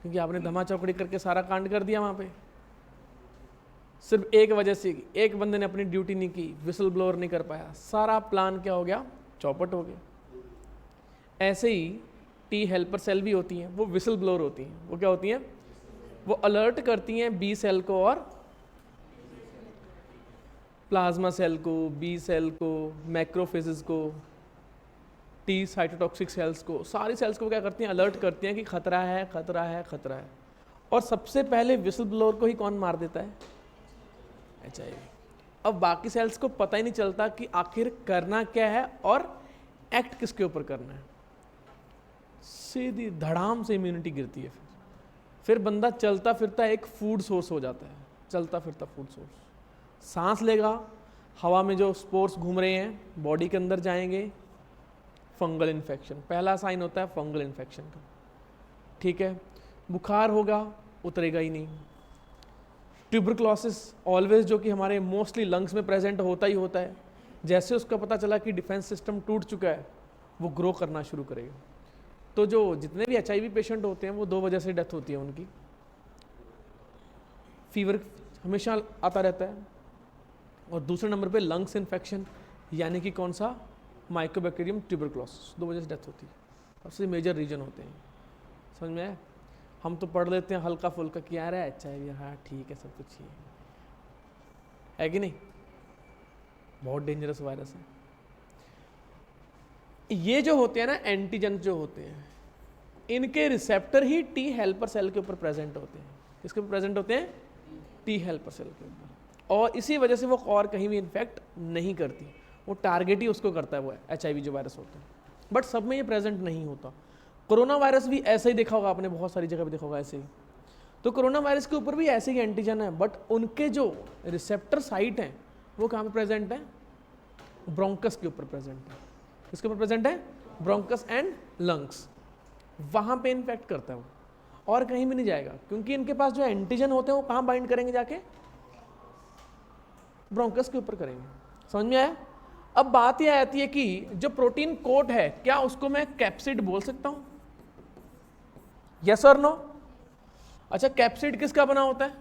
Speaker 1: क्योंकि आपने धमा चौकड़ी करके सारा कांड कर दिया वहाँ पे। सिर्फ एक वजह से, एक बंदे ने अपनी ड्यूटी नहीं की, विसल ब्लोअर नहीं कर पाया, सारा प्लान क्या हो गया, चौपट हो गया। ऐसे ही टी हेल्पर सेल भी होती हैं, वो विसल ब्लोअर होती हैं। वो क्या होती हैं, वो अलर्ट करती हैं बी सेल को और प्लाज्मा सेल को, बी सेल को, मैक्रोफेजेस को, टी साइटोटॉक्सिक सेल्स को, सारी सेल्स को क्या करती हैं, अलर्ट करती हैं कि खतरा है, खतरा है, खतरा है। और सबसे पहले विसल ब्लोअर को ही कौन मार देता है, HIV। अब बाकी सेल्स को पता ही नहीं चलता कि आखिर करना क्या है और एक्ट किसके ऊपर करना है, सीधी धड़ाम से इम्यूनिटी गिरती है। फिर बंदा चलता फिरता एक फूड सोर्स हो जाता है, चलता फिरता फूड सोर्स, सांस लेगा, हवा में जो स्पोर्स घूम रहे हैं बॉडी के अंदर जाएंगे, फंगल इन्फेक्शन पहला साइन होता है फंगल इन्फेक्शन का, ठीक है। बुखार होगा, उतरेगा ही नहीं। ट्यूबरक्लोसिस ऑलवेज, जो कि हमारे मोस्टली लंग्स में प्रेजेंट होता ही होता है, जैसे उसका पता चला कि डिफेंस सिस्टम टूट चुका है, वो ग्रो करना शुरू करेगा। तो जो जितने भी HIV पेशेंट होते हैं वो 2 वजह से डेथ होती है उनकी। फीवर हमेशा आता रहता है, और दूसरे नंबर पे लंग्स इन्फेक्शन, यानी कि कौन सा, माइकोबैक्टीरियम ट्यूबरक्लोसिस, 2 वजह से डेथ होती है। सबसे मेजर रीजन होते हैं, समझ में आया। हम तो पढ़ लेते हैं हल्का फुल्का कि यार है HIV, हाँ ठीक है, सब कुछ ही है कि नहीं, बहुत डेंजरस वायरस है। ये जो होते हैं ना एंटीजन जो होते हैं, इनके रिसेप्टर ही टी हेल्पर सेल के ऊपर प्रेजेंट होते हैं। किसके ऊपर प्रेजेंट होते हैं, टी हेल्पर सेल के ऊपर, और इसी वजह से वो और कहीं भी इन्फेक्ट नहीं करती, वो टारगेट ही उसको करता है, वो HIV जो वायरस होता है। बट सब में ये प्रेजेंट नहीं होता। कोरोना वायरस भी ऐसे ही देखा होगा आपने, बहुत सारी जगह पे देखा होगा ऐसे ही। तो कोरोना वायरस के ऊपर भी ऐसे ही एंटीजन है, बट उनके जो रिसेप्टर साइट हैं वो कहाँ पे प्रेजेंट है, ब्रोंकस के ऊपर प्रेजेंट है। किसके ऊपर प्रेजेंट है, ब्रोंकस एंड लंग्स, वहाँ पे इन्फेक्ट करता है वो, और कहीं भी नहीं जाएगा, क्योंकि इनके पास जो एंटीजन होते हैं वो कहाँ बाइंड करेंगे, जाके ब्रोंकस के ऊपर करेंगे। समझ में आया। अब बात यह आती है कि जो प्रोटीन कोट है, क्या उसको मैं कैप्सिड बोल सकता हूं, यस और नो। अच्छा, कैप्सिड किसका बना होता है,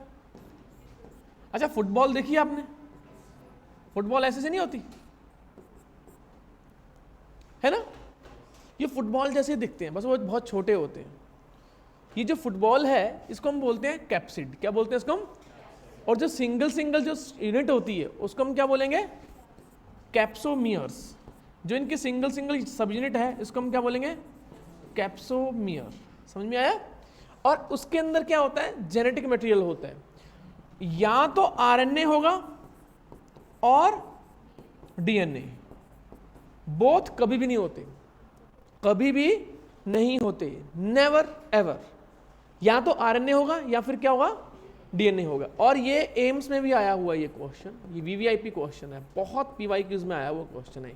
Speaker 1: अच्छा फुटबॉल देखी आपने, फुटबॉल ऐसे से नहीं होती है ना, ये फुटबॉल जैसे दिखते हैं, बस वो बहुत छोटे होते हैं। ये जो फुटबॉल है इसको हम बोलते हैं कैप्सिड, क्या बोलते हैं इसको हम, और जो सिंगल जो यूनिट होती है उसको हम क्या बोलेंगे, कैप्सोमियर्स। जो इनकी सिंगल सब यूनिट है इसको हम क्या बोलेंगे, कैप्सोमियर। समझ में आया। और उसके अंदर क्या होता है, जेनेटिक मटेरियल होता है, या तो RNA होगा और DNA, बोथ कभी भी नहीं होते, कभी भी नहीं होते, नेवर एवर। या तो RNA होगा या फिर क्या होगा, DNA होगा। और ये एम्स में भी आया हुआ ये क्वेश्चन, ये VVIP क्वेश्चन है, बहुत PYQs में आया हुआ क्वेश्चन है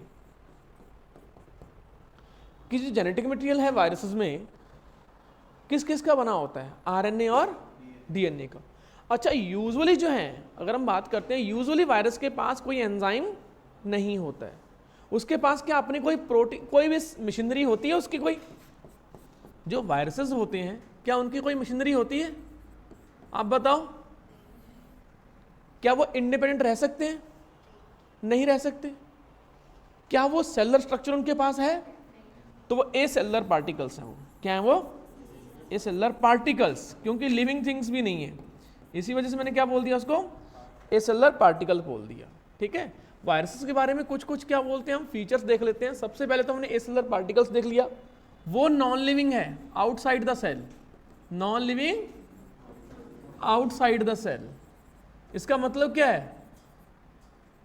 Speaker 1: कि जो जेनेटिक मटेरियल है वायरसेस में किस किस का बना होता है, RNA और DNA का। अच्छा, यूजुअली जो है अगर हम बात करते हैं, यूजुअली वायरस के पास कोई एंजाइम नहीं होता है, उसके पास क्या अपनी कोई प्रोटीन, कोई भी मशीनरी होती है उसकी, कोई जो वायरसेस होते हैं क्या उनकी कोई मशीनरी होती है, आप बताओ। क्या वो इंडिपेंडेंट रह सकते हैं, नहीं रह सकते। क्या वो सेलुलर स्ट्रक्चर उनके पास है, तो वो ए सेलुलर पार्टिकल्स हैं। वो क्या है, वो ए सेलुलर पार्टिकल्स, क्योंकि लिविंग थिंग्स भी नहीं है, इसी वजह से मैंने क्या बोल दिया उसको, ए सेलुलर पार्टिकल बोल दिया। ठीक है, वायरसेस के बारे में कुछ कुछ क्या बोलते हैं हम, फीचर्स देख लेते हैं। सबसे पहले तो हमने ए सेलुलर पार्टिकल्स देख लिया, वो नॉन लिविंग है, outside the cell, non living outside the cell, इसका मतलब क्या है,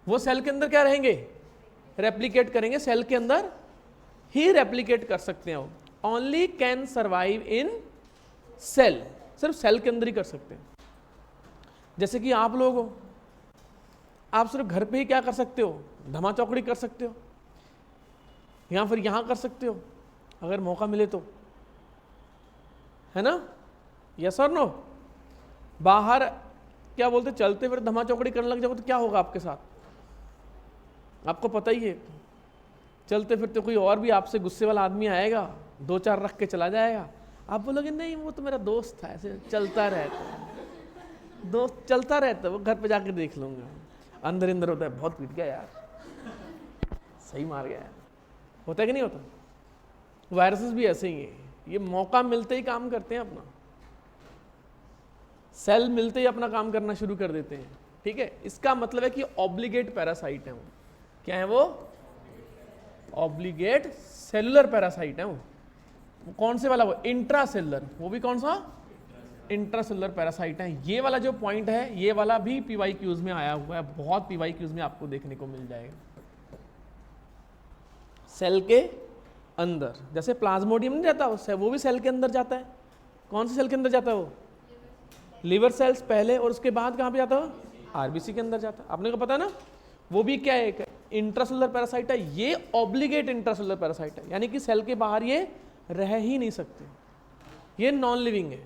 Speaker 1: वो सेल के अंदर क्या रहेंगे, रेप्लिकेट करेंगे, सेल के अंदर ही रेप्लिकेट कर सकते हैं वो, only can survive in cell, सिर्फ सेल के अंदर ही कर सकते हैं। जैसे कि आप लोग हो, आप सिर्फ घर पे ही क्या कर सकते हो, धमा चौकड़ी कर सकते हो, या फिर यहां कर सकते हो अगर मौका मिले तो, है ना, यस और नो। बाहर क्या बोलते, चलते फिर धमा चौकड़ी करने लग जाओ तो क्या होगा आपके साथ, आपको पता ही है। चलते फिरते कोई और भी आपसे गुस्से वाला आदमी आएगा, 2-4 रख के चला जाएगा, आप बोलोगे नहीं वो तो मेरा दोस्त था, ऐसे चलता रहता, दोस्त चलता रहता, वो घर पे जाके देख लूंगा, अंदर अंदर होता है बहुत पीट गया यार, सही मार गया यार, होता है कि नहीं होता। वायरसेस भी ऐसे ही हैं, ये मौका मिलते ही काम करते हैं अपना, सेल मिलते ही अपना काम करना शुरू कर देते हैं, ठीक है। इसका मतलब है कि ऑब्लिगेट पैरासाइट है वो, क्या है वो, ऑब्लिगेट सेलुलर पैरासाइट है वो कौन से वाला, वो इंट्रासेलुलर, वो भी कौन सा, इंट्रासेलुलर पैरासाइट है। ये वाला जो पॉइंट है, ये वाला भी पीवाईक्यूज में आया हुआ है, बहुत पीवाईक्यूज में आपको देखने को मिल जाएगा। सेल के अंदर, जैसे प्लाज्मोडियम नहीं जाता वो भी सेल के अंदर जाता है, कौन से सेल के अंदर जाता है वो, लिवर सेल्स पहले, और उसके बाद कहाँ पे जाता है, आरबीसी के अंदर जाता है, आपने को पता ना। वो भी क्या है, इंट्रासेलुलर पैरासाइट है, ये ऑब्लिगेट इंट्रासेलुलर पैरासाइट है, यानी कि सेल के बाहर ये रह ही नहीं सकते, ये नॉन लिविंग है,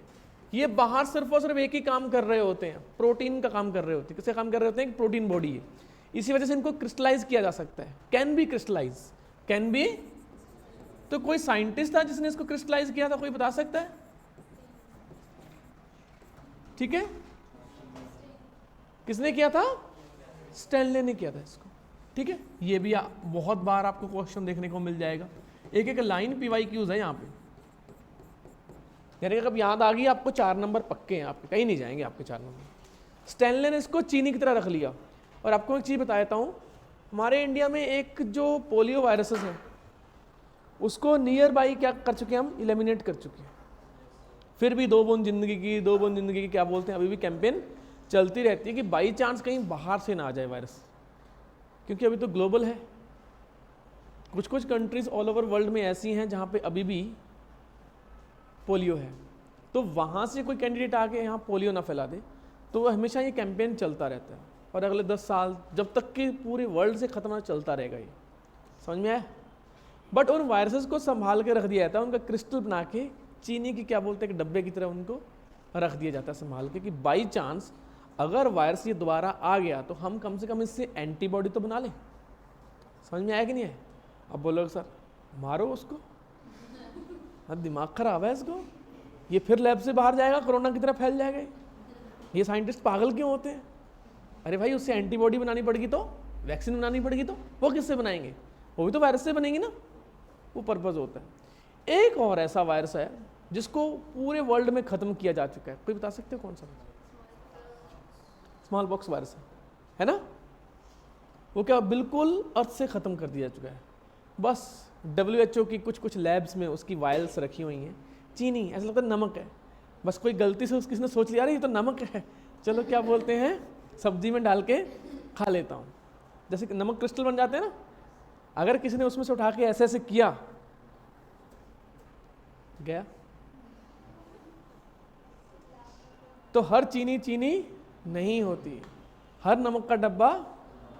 Speaker 1: ये बाहर सिर्फ और सिर्फ एक ही काम कर रहे होते हैं, प्रोटीन का काम कर रहे होते हैं। किससे काम कर रहे होते हैं, प्रोटीन बॉडी है, इसी वजह से इनको क्रिस्टलाइज किया जा सकता है, can be crystallise, can be. तो कोई साइंटिस्ट था जिसने इसको क्रिस्टलाइज किया था, कोई बता सकता है, ठीक है, किसने किया था, स्टैनले ने किया था इसको, ठीक है। ये भी बहुत बार आपको क्वेश्चन देखने को मिल जाएगा, एक एक लाइन पीवाईक्यूज है यहाँ पे, यानी कब याद आ गई आपको, 4 नंबर पक्के हैं आपके, कहीं नहीं जाएंगे आपके 4 नंबर। स्टैनले ने इसको चीनी की तरह रख लिया। और आपको एक चीज़ बता देता हूँ, हमारे इंडिया में एक जो पोलियो वायरसेस है, उसको नियर बाई क्या कर चुके हैं हम, एलिमिनेट कर चुके हैं। फिर भी 2 बूंद जिंदगी की, 2 बूंद जिंदगी की क्या बोलते हैं, अभी भी कैंपेन चलती रहती है कि बाई चांस कहीं बाहर से ना आ जाए वायरस, क्योंकि अभी तो ग्लोबल है। कुछ कुछ कंट्रीज ऑल ओवर वर्ल्ड में ऐसी हैं जहाँ पे अभी भी पोलियो है, तो वहाँ से कोई कैंडिडेट आके यहाँ पोलियो ना फैला दे, तो हमेशा ये कैंपेन चलता रहता है, और अगले 10 साल जब तक कि पूरे वर्ल्ड से खत्म चलता रहेगा ये, समझ में आया। बट उन वायरसेस को संभाल के रख दिया जाता है, उनका क्रिस्टल बना के चीनी की क्या बोलते हैं, डब्बे की तरह उनको रख दिया जाता है संभाल के, कि बाई चांस अगर वायरस ये दोबारा आ गया तो हम कम से कम इससे एंटीबॉडी तो बना लें। समझ में आया कि नहीं है। अब बोलोगे सर मारो उसको, हाँ दिमाग खराब है इसको, ये फिर लैब से बाहर जाएगा, कोरोना की तरह फैल जाएगा, ये साइंटिस्ट पागल क्यों होते हैं। अरे भाई उससे एंटीबॉडी बनानी पड़ेगी, तो वैक्सीन बनानी पड़ेगी, तो वो किससे बनाएंगे, वो भी तो वायरस से बनेगी ना, वो पर्पज़ होता है। एक और ऐसा वायरस है जिसको पूरे वर्ल्ड में ख़त्म किया जा चुका है, कोई बता सकते हो कौन सा, स्मॉल पॉक्स वायरस है ना, वो क्या बिल्कुल अर्थ से ख़त्म कर दिया चुका है। बस WHO की कुछ कुछ लैब्स में उसकी वायल्स रखी हुई हैं, चीनी ऐसा लगता है नमक है, बस कोई गलती से किसी ने सोच लिया अरे ये तो नमक है, चलो क्या बोलते हैं सब्जी में डाल के खा लेता हूँ, जैसे नमक क्रिस्टल बन जाते हैं ना, अगर किसी ने उसमें से उठा के ऐसे ऐसे किया गया, तो हर चीनी चीनी नहीं होती, हर नमक का डब्बा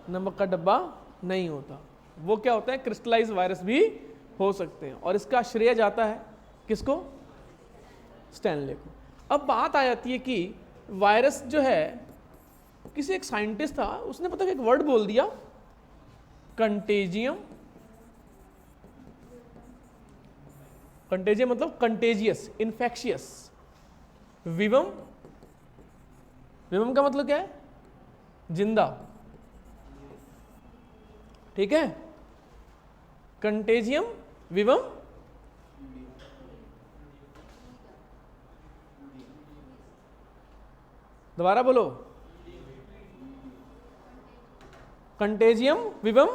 Speaker 1: नमक का डब्बा नहीं होता, वो क्या होता है क्रिस्टलाइज वायरस भी हो सकते हैं। और इसका श्रेय जाता है किसको, स्टैनले को। अब बात आ जाती है कि वायरस जो है, किसी एक साइंटिस्ट था, उसने पता एक वर्ड बोल दिया कंटेजियम, कंटेजियम मतलब कंटेजियस, इन्फेक्शियस, विवम, विवम का मतलब क्या है, जिंदा, ठीक है, कंटेजियम विवम, दोबारा बोलो, कंटेजियम विवम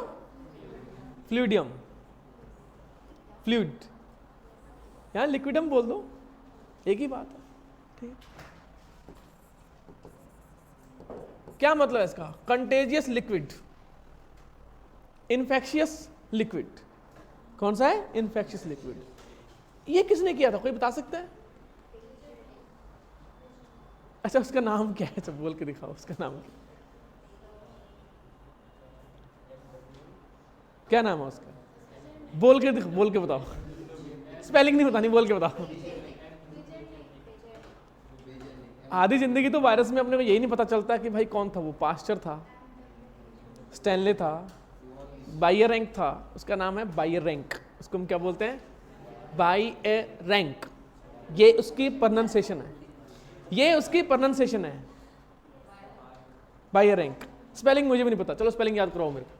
Speaker 1: फ्लूइडियम, फ्लूइड, यहां लिक्विडम बोल दो, एक ही बात है, ठीक। क्या मतलब है इसका? Contagious liquid, infectious liquid. कौन सा है? Infectious liquid. ये किसने किया था, कोई बता सकता है? अच्छा, उसका नाम क्या है? अच्छा बोल के दिखाओ, उसका नाम क्या नाम है उसका? बोल के बताओ। स्पेलिंग नहीं बतानी, बोल के बताओ। आधी जिंदगी तो वायरस में अपने को यही नहीं पता चलता कि भाई कौन था वो। पास्चर था, स्टैनले था, बायरैंक था, उसका नाम है बायरैंक। उसको हम क्या बोलते हैं? बायरैंक। ये उसकी प्रोनाउंसिएशन है, ये उसकी प्रोनाउंसिएशन है, बायरैंक। स्पेलिंग मुझे भी नहीं पता, चलो स्पेलिंग याद कराओ मेरे को।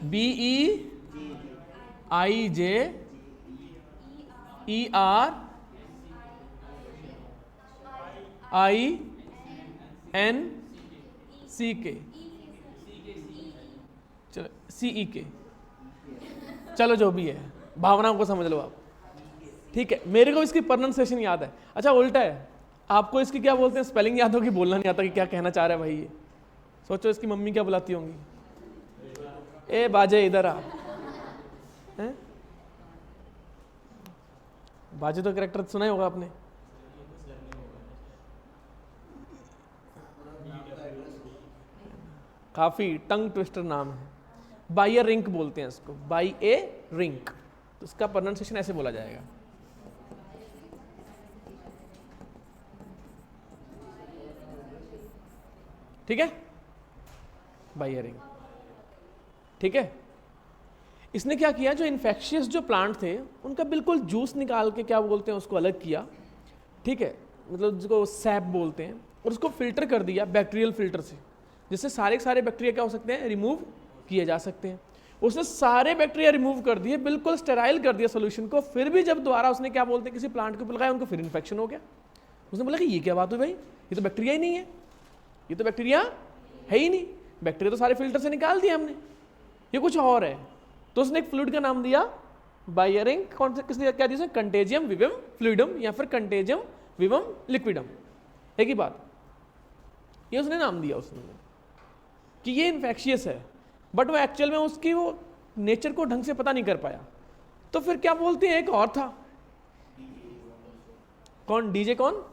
Speaker 1: BEIJERINC। चलो CEK, चलो जो भी है, भावनाओं को समझ लो आप, ठीक है। मेरे को इसकी प्रोनाउंसिएशन याद है। अच्छा उल्टा है, आपको इसकी क्या बोलते हैं? स्पेलिंग याद होगी, बोलना नहीं आता कि क्या कहना चाह रहा है भाई ये। सोचो इसकी मम्मी क्या बुलाती होंगी, ए बाजे इधर आ। हैं? बाजे तो कैरेक्टर सुना ही होगा आपने। काफी टंग ट्विस्टर नाम है। बायरैंक बोलते हैं इसको, बायरैंक। तो इसका प्रोनाउंसिएशन ऐसे बोला जाएगा। ठीक है, बायरैंक। ठीक है, इसने क्या किया, जो इन्फेक्शियस जो प्लांट थे उनका बिल्कुल जूस निकाल के क्या बोलते हैं उसको अलग किया, ठीक है, मतलब जिसको सैप बोलते हैं, और उसको फिल्टर कर दिया बैक्टीरियल फिल्टर से, जिससे सारे बैक्टीरिया क्या हो सकते हैं? रिमूव किए जा सकते हैं। उसने सारे बैक्टीरिया रिमूव कर दिए, बिल्कुल स्टेराइल कर दिया सोल्यूशन को। फिर भी जब दोबारा उसने क्या बोलते हैं किसी प्लांट के ऊपर लगाया, उनको फिर इन्फेक्शन हो गया। उसने बोला कि ये क्या बात हुई भाई, ये तो बैक्टीरिया ही नहीं है, ये तो बैक्टीरिया है ही नहीं, बैक्टीरिया तो सारे फिल्टर से निकाल दिए हमने, ये कुछ और है। तो उसने एक फ्लूइड का नाम दिया बायरैंक। कौन सा, किसने क्या दिया? कंटेजियम विवम फ्लूइडम या फिर कंटेजियम विवम लिक्विडम, एक ही बात। ये उसने नाम दिया उसने कि ये इन्फेक्शियस है, बट वो एक्चुअल में उसकी वो नेचर को ढंग से पता नहीं कर पाया। तो फिर क्या बोलते हैं, एक और था, कौन? डीजे, कौन?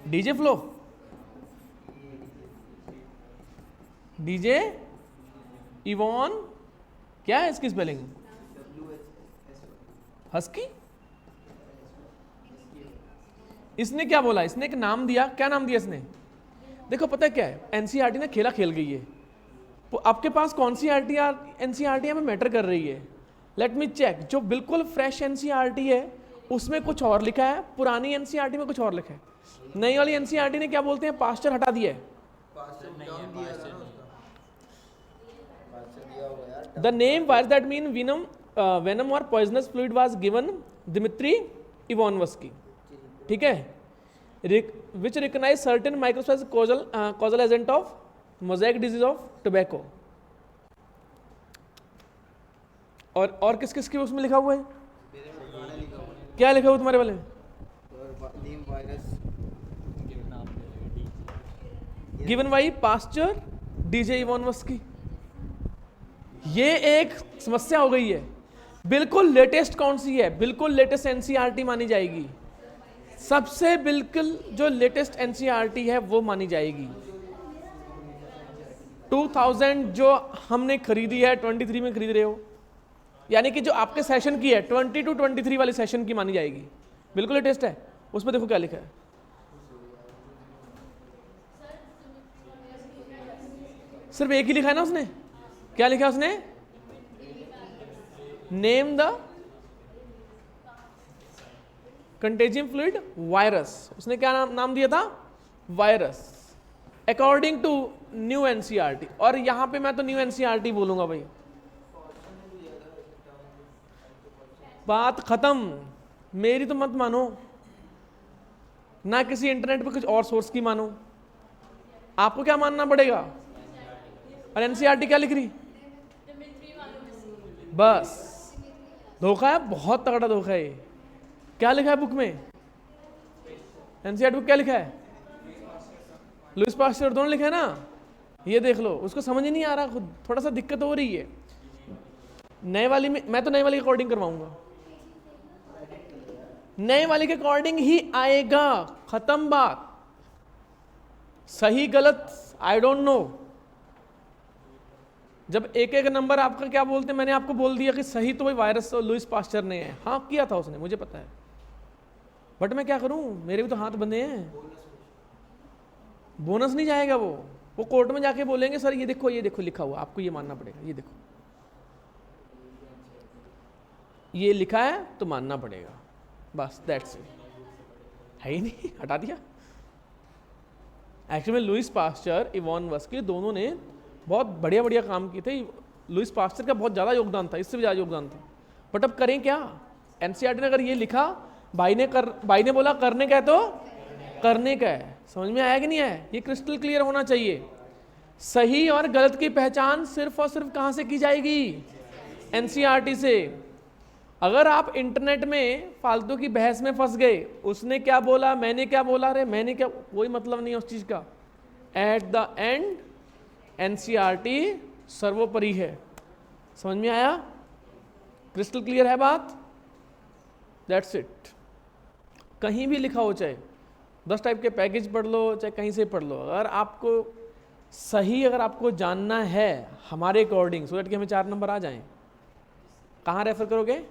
Speaker 1: DJ flow, DJ Ivan. क्या है इसकी स्पेलिंग? हस्की। इसने क्या बोला? इसने एक नाम दिया, क्या नाम दिया इसने? देखो पता है क्या है, एनसीईआरटी ने खेला खेल गई है। तो आपके पास कौन सी एनसीईआरटी में मैटर कर रही है? Let me check. जो बिल्कुल फ्रेश एनसीईआरटी है उसमें कुछ और लिखा है, पुरानी एनसीईआरटी में कुछ और लिखा है। नई वाली एनसीईआरटी ने क्या बोलते हैं? पास्चर हटा दिया है। The name virus that mean venom or poisonous fluid was given Dmitry Ivanovsky, ठीक है, which recognize certain microbes as causal agent of mosaic disease of tobacco। और किस किस के उसमें लिखा हुआ है? क्या लिखा हुआ तुम्हारे वाले में? Given by Pasteur, D J Ivanovsky. ये एक समस्या हो गई है। बिल्कुल लेटेस्ट कौन सी है? बिल्कुल लेटेस्ट एनसीईआरटी मानी जाएगी, सबसे बिल्कुल जो लेटेस्ट एनसीईआरटी है वो मानी जाएगी। 2000 जो हमने खरीदी है 23 में खरीद रहे हो, यानी कि जो आपके सेशन की है 20 to 23 वाले सेशन की मानी जाएगी, बिल्कुल लेटेस्ट है। उसमें देखो क्या लिखा है, सिर्फ एक ही लिखा है ना उसने। क्या लिखा उसने? Name the contagium fluid virus. उसने क्या नाम दिया था? Virus, according to new NCERT. और यहां पे मैं तो न्यू एनसीईआरटी बोलूंगा भाई, बात खत्म। मेरी तो मत मानो, ना किसी इंटरनेट पे कुछ और सोर्स की मानो, आपको क्या मानना पड़ेगा। और एनसीईआरटी क्या लिख रही? बस धोखा है, बहुत तगड़ा धोखा है। क्या लिखा है बुक में? एनसीईआरटी बुक क्या लिखा है? लुईस पास्चर दोनों लिखे ना, ये देख लो, उसको समझ ही नहीं आ रहा खुद, थोड़ा सा दिक्कत हो रही है। नए वाली में मैं तो नए वाली के अकॉर्डिंग करवाऊंगा, नए वाली के अकॉर्डिंग ही आएगा, खत्म बात। सही गलत आई डोंट नो। जब एक एक नंबर आपका क्या बोलते हैं, मैंने आपको बोल दिया कि सही तो वही वायरस और लुईस पास्चर ने है, हाँ किया था उसने, मुझे पता है, बट मैं क्या करूं, मेरे भी तो हाथ बंधे हैं। बोनस नहीं जाएगा वो कोर्ट में जाके बोलेंगे सर ये देखो लिखा हुआ, आपको ये मानना पड़ेगा, ये देखो ये लिखा है तो मानना पड़ेगा, बस दैट्स इट, है ही नहीं, हटा दिया। एक्चुअली में लुईस पास्चर, इवॉन वस्की, दोनों ने बहुत बढ़िया बढ़िया काम किए थे। लुईस पास्चर का बहुत ज़्यादा योगदान था, इससे भी ज़्यादा योगदान था, बट अब करें क्या। एनसीईआरटी ने अगर ये लिखा, भाई ने बोला करने का है तो करने का है, समझ में आया कि नहीं है, ये क्रिस्टल क्लियर होना चाहिए। सही और गलत की पहचान सिर्फ और सिर्फ कहाँ से की जाएगी, एनसीईआरटी से। अगर आप इंटरनेट में फालतू की बहस में फंस गए, उसने क्या बोला मैंने क्या बोला, अरे मैंने क्या, कोई मतलब नहीं है उस चीज का। एट द एंड एनसीईआरटी सर्वोपरि है, समझ में आया, क्रिस्टल क्लियर है बात, दैट्स इट। कहीं भी लिखा हो, चाहे 10 टाइप के पैकेज पढ़ लो, चाहे कहीं से पढ़ लो, अगर आपको सही, अगर आपको जानना है हमारे अकॉर्डिंग, सो दैट कि हमें 4 नंबर आ जाएं, कहाँ रेफर करोगे,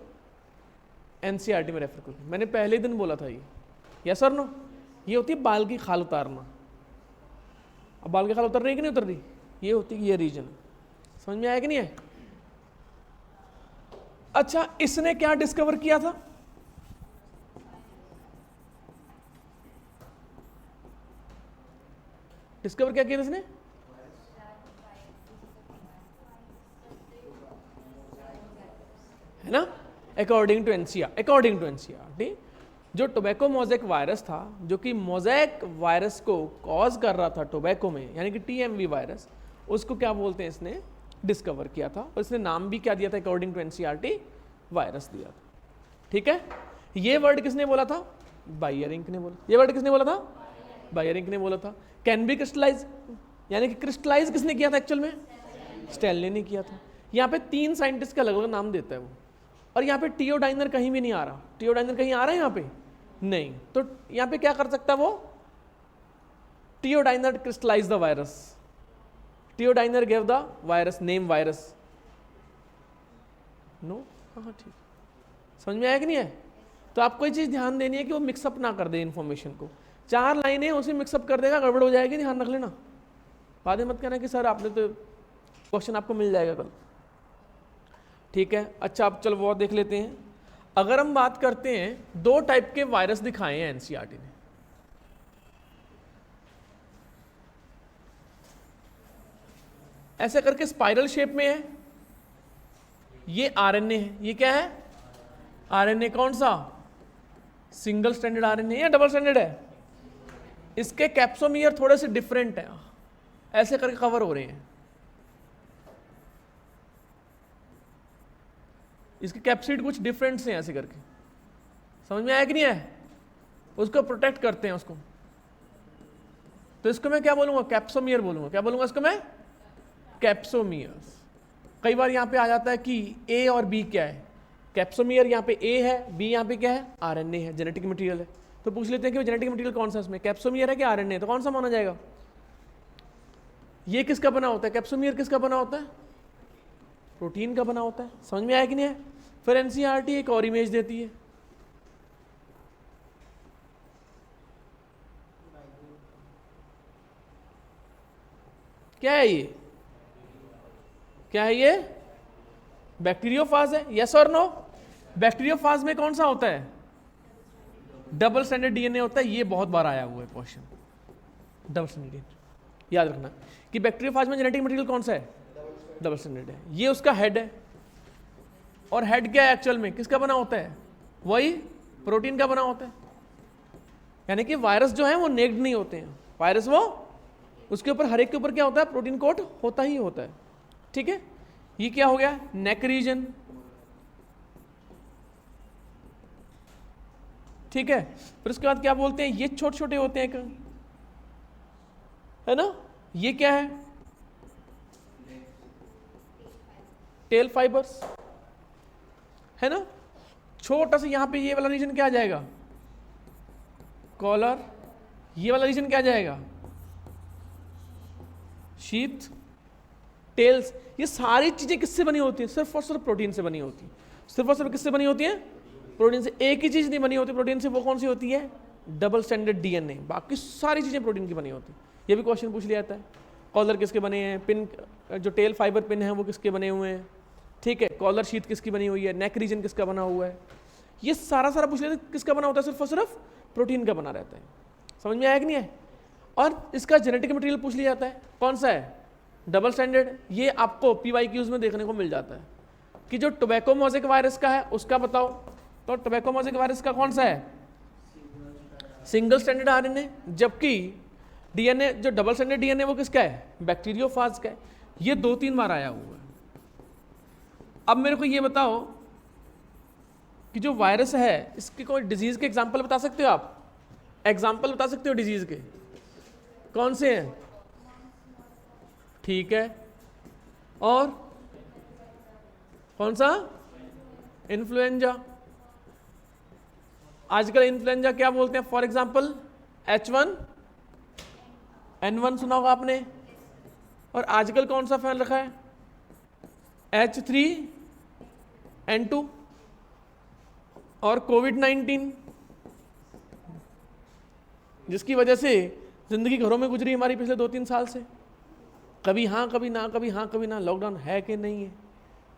Speaker 1: एनसीईआरटी में रेफर करोगे। मैंने पहले दिन बोला था ये, यस और नो, ये होती है बाल की खाल उतारना। अब बाल की खाल उतर रही है कि नहीं उतर रही, ये होती है ये रीजन, समझ में आया कि नहीं है। अच्छा, इसने क्या डिस्कवर किया था, डिस्कवर क्या किया था इसने, है ना, अकॉर्डिंग टू एनसीईआरटी जो टोबैको मोज़ेक वायरस था, जो कि मोज़ेक वायरस को कॉज कर रहा था टोबैको में, यानी कि टीएमवी वायरस, उसको क्या बोलते हैं, इसने डिस्कवर किया था, और इसने नाम भी क्या दिया था, अकॉर्डिंग टू एनसीईआरटी वायरस दिया था। ठीक है, ये वर्ड किसने बोला था, बायरिंक ने बोला। ये वर्ड किसने बोला था, बायरिंक ने बोला था। कैन बी क्रिस्टलाइज, यानी कि क्रिस्टलाइज किसने किया था एक्चुअल में, स्टेनली ने किया था। यहाँ पे 3 साइंटिस्ट का अलग अलग नाम देता है वो, और यहाँ पे टियोडाइनर कहीं भी नहीं आ रहा, टियोडाइनर कहीं आ रहा है यहाँ पे नहीं, तो यहाँ पे क्या कर सकता है वो, Theodor Diener crystallize the virus, Theodor Diener gave the virus name virus, no, हाँ ठीक, समझ में आया कि नहीं है। तो आपको ये चीज ध्यान देनी है कि वो मिक्सअप ना कर दे इन्फॉर्मेशन को, 4 लाइनें उसी मिक्सअप कर देगा, गड़बड़ हो जाएगी, ध्यान रख लेना। बाद में मत कहना कि सर आपने तो, क्वेश्चन आपको मिल जाएगा कल, ठीक है। अच्छा, अब चलो वो देख लेते हैं। अगर हम बात करते हैं, 2 टाइप के वायरस दिखाए हैं एनसीईआरटी ने, ऐसे करके स्पाइरल शेप में है, ये आरएनए है, ये क्या है, आरएनए, कौन सा, सिंगल स्टैंडर्ड आरएनए या डबल स्टैंडर्ड है, इसके कैप्सोमियर थोड़े से डिफरेंट है, ऐसे करके कवर हो रहे हैं, इसके कैप्सिड कुछ डिफरेंट हैं, ऐसे करके, समझ में आया कि नहीं है, उसको प्रोटेक्ट करते हैं उसको। तो इसको मैं क्या बोलूंगा, कैप्सोमियर बोलूंगा, क्या बोलूंगा इसको मैं, कैप्सोमियर्स। कई बार यहाँ पे आ जाता है कि ए और बी क्या है, कैप्सोमियर यहाँ पे ए है, बी यहाँ पे क्या है, आरएनए है, जेनेटिक मटेरियल है। तो पूछ लेते हैं कि जेनेटिक मटेरियल कौन सा है इसमें, कैप्सोमियर है कि आरएनए, तो कौन सा माना जाएगा। ये किसका बना होता है, कैप्सोमियर किसका बना होता है, प्रोटीन का बना होता है, समझ में आया कि नहीं है। फिर एनसीईआरटी एक और इमेज देती है, क्या है ये, क्या है ये, बैक्टीरियोफाज है, यस और नो। बैक्टीरियोफाज में कौन सा होता है, डबल स्टैंडर्ड डीएनए होता है, ये बहुत बार आया हुआ है क्वेश्चन, डबल स्टैंडर्ड डीएनए। याद रखना कि बैक्टीरियोफाज में जेनेटिक मटेरियल कौन सा है, डबल स्टैंडर्ड है। ये उसका हेड है, और हेड क्या है एक्चुअल में, किसका बना होता है, वही प्रोटीन का बना होता है। यानी कि वायरस जो है वो नेक्ड नहीं होते हैं, वायरस वो उसके ऊपर, हर एक के ऊपर क्या होता है, प्रोटीन कोट होता ही होता है। ठीक है, ये क्या हो गया, नेक रीजन, ठीक है। फिर उसके बाद क्या बोलते हैं, ये छोटे छोटे होते हैं, है ना। ये क्या है, टेल फाइबर्स, है ना। छोटा सा यहाँ पे ये वाला रीजन क्या आ जाएगा, कॉलर। ये वाला रीजन क्या आ जाएगा, शीथ, टेल्स। ये सारी चीजें किससे बनी होती हैं, सिर्फ और सिर्फ प्रोटीन से बनी होती है। सिर्फ और सिर्फ किससे बनी होती है, प्रोटीन से। एक ही चीज नहीं बनी होती प्रोटीन से, वो कौन सी होती है, डबल स्टैंडर्ड डीएनए। बाकी सारी चीजें प्रोटीन की बनी होती है। ये भी क्वेश्चन पूछ लिया जाता है। कॉलर किसके बने हैं, पिन जो टेल फाइबर पिन है वो किसके बने हुए हैं, ठीक है। कॉलर शीट किसकी बनी हुई है, नेक रीजन किसका बना हुआ है, ये सारा पूछ लेते किसका बना होता है, सिर्फ और सिर्फ प्रोटीन का बना रहता है। समझ में आया कि नहीं है। और इसका जेनेटिक मटेरियल पूछ लिया जाता है, कौन सा है, डबल स्टैंडर्ड। ये आपको PYQs में देखने को मिल जाता है कि जो टोबैको मोज़ेक वायरस का है उसका बताओ, तो टोबैको मोज़ेक वायरस का कौन सा है, सिंगल स्टैंडर्ड RNA। जबकि DNA जो डबल स्टैंडर्ड DNA वो किसका है, बैक्टीरियोफाज का है। ये 2-3 बार आया हुआ है। अब मेरे को ये बताओ कि जो वायरस है इसके कोई डिजीज के एग्जाम्पल बता सकते हो आप, एग्जाम्पल बता सकते हो डिजीज के, कौन से हैं, ठीक है। और कौन सा, इन्फ्लुएंजा। आजकल इन्फ्लुएंजा क्या बोलते हैं, फॉर एग्जाम्पल H1N1 सुना होगा आपने। और आजकल कौन सा फैल रखा है, H3N2 और कोविड-19, जिसकी वजह से जिंदगी घरों में गुजरी हमारी पिछले 2-3 साल से। कभी हाँ कभी ना, कभी हाँ कभी ना। लॉकडाउन है कि नहीं है,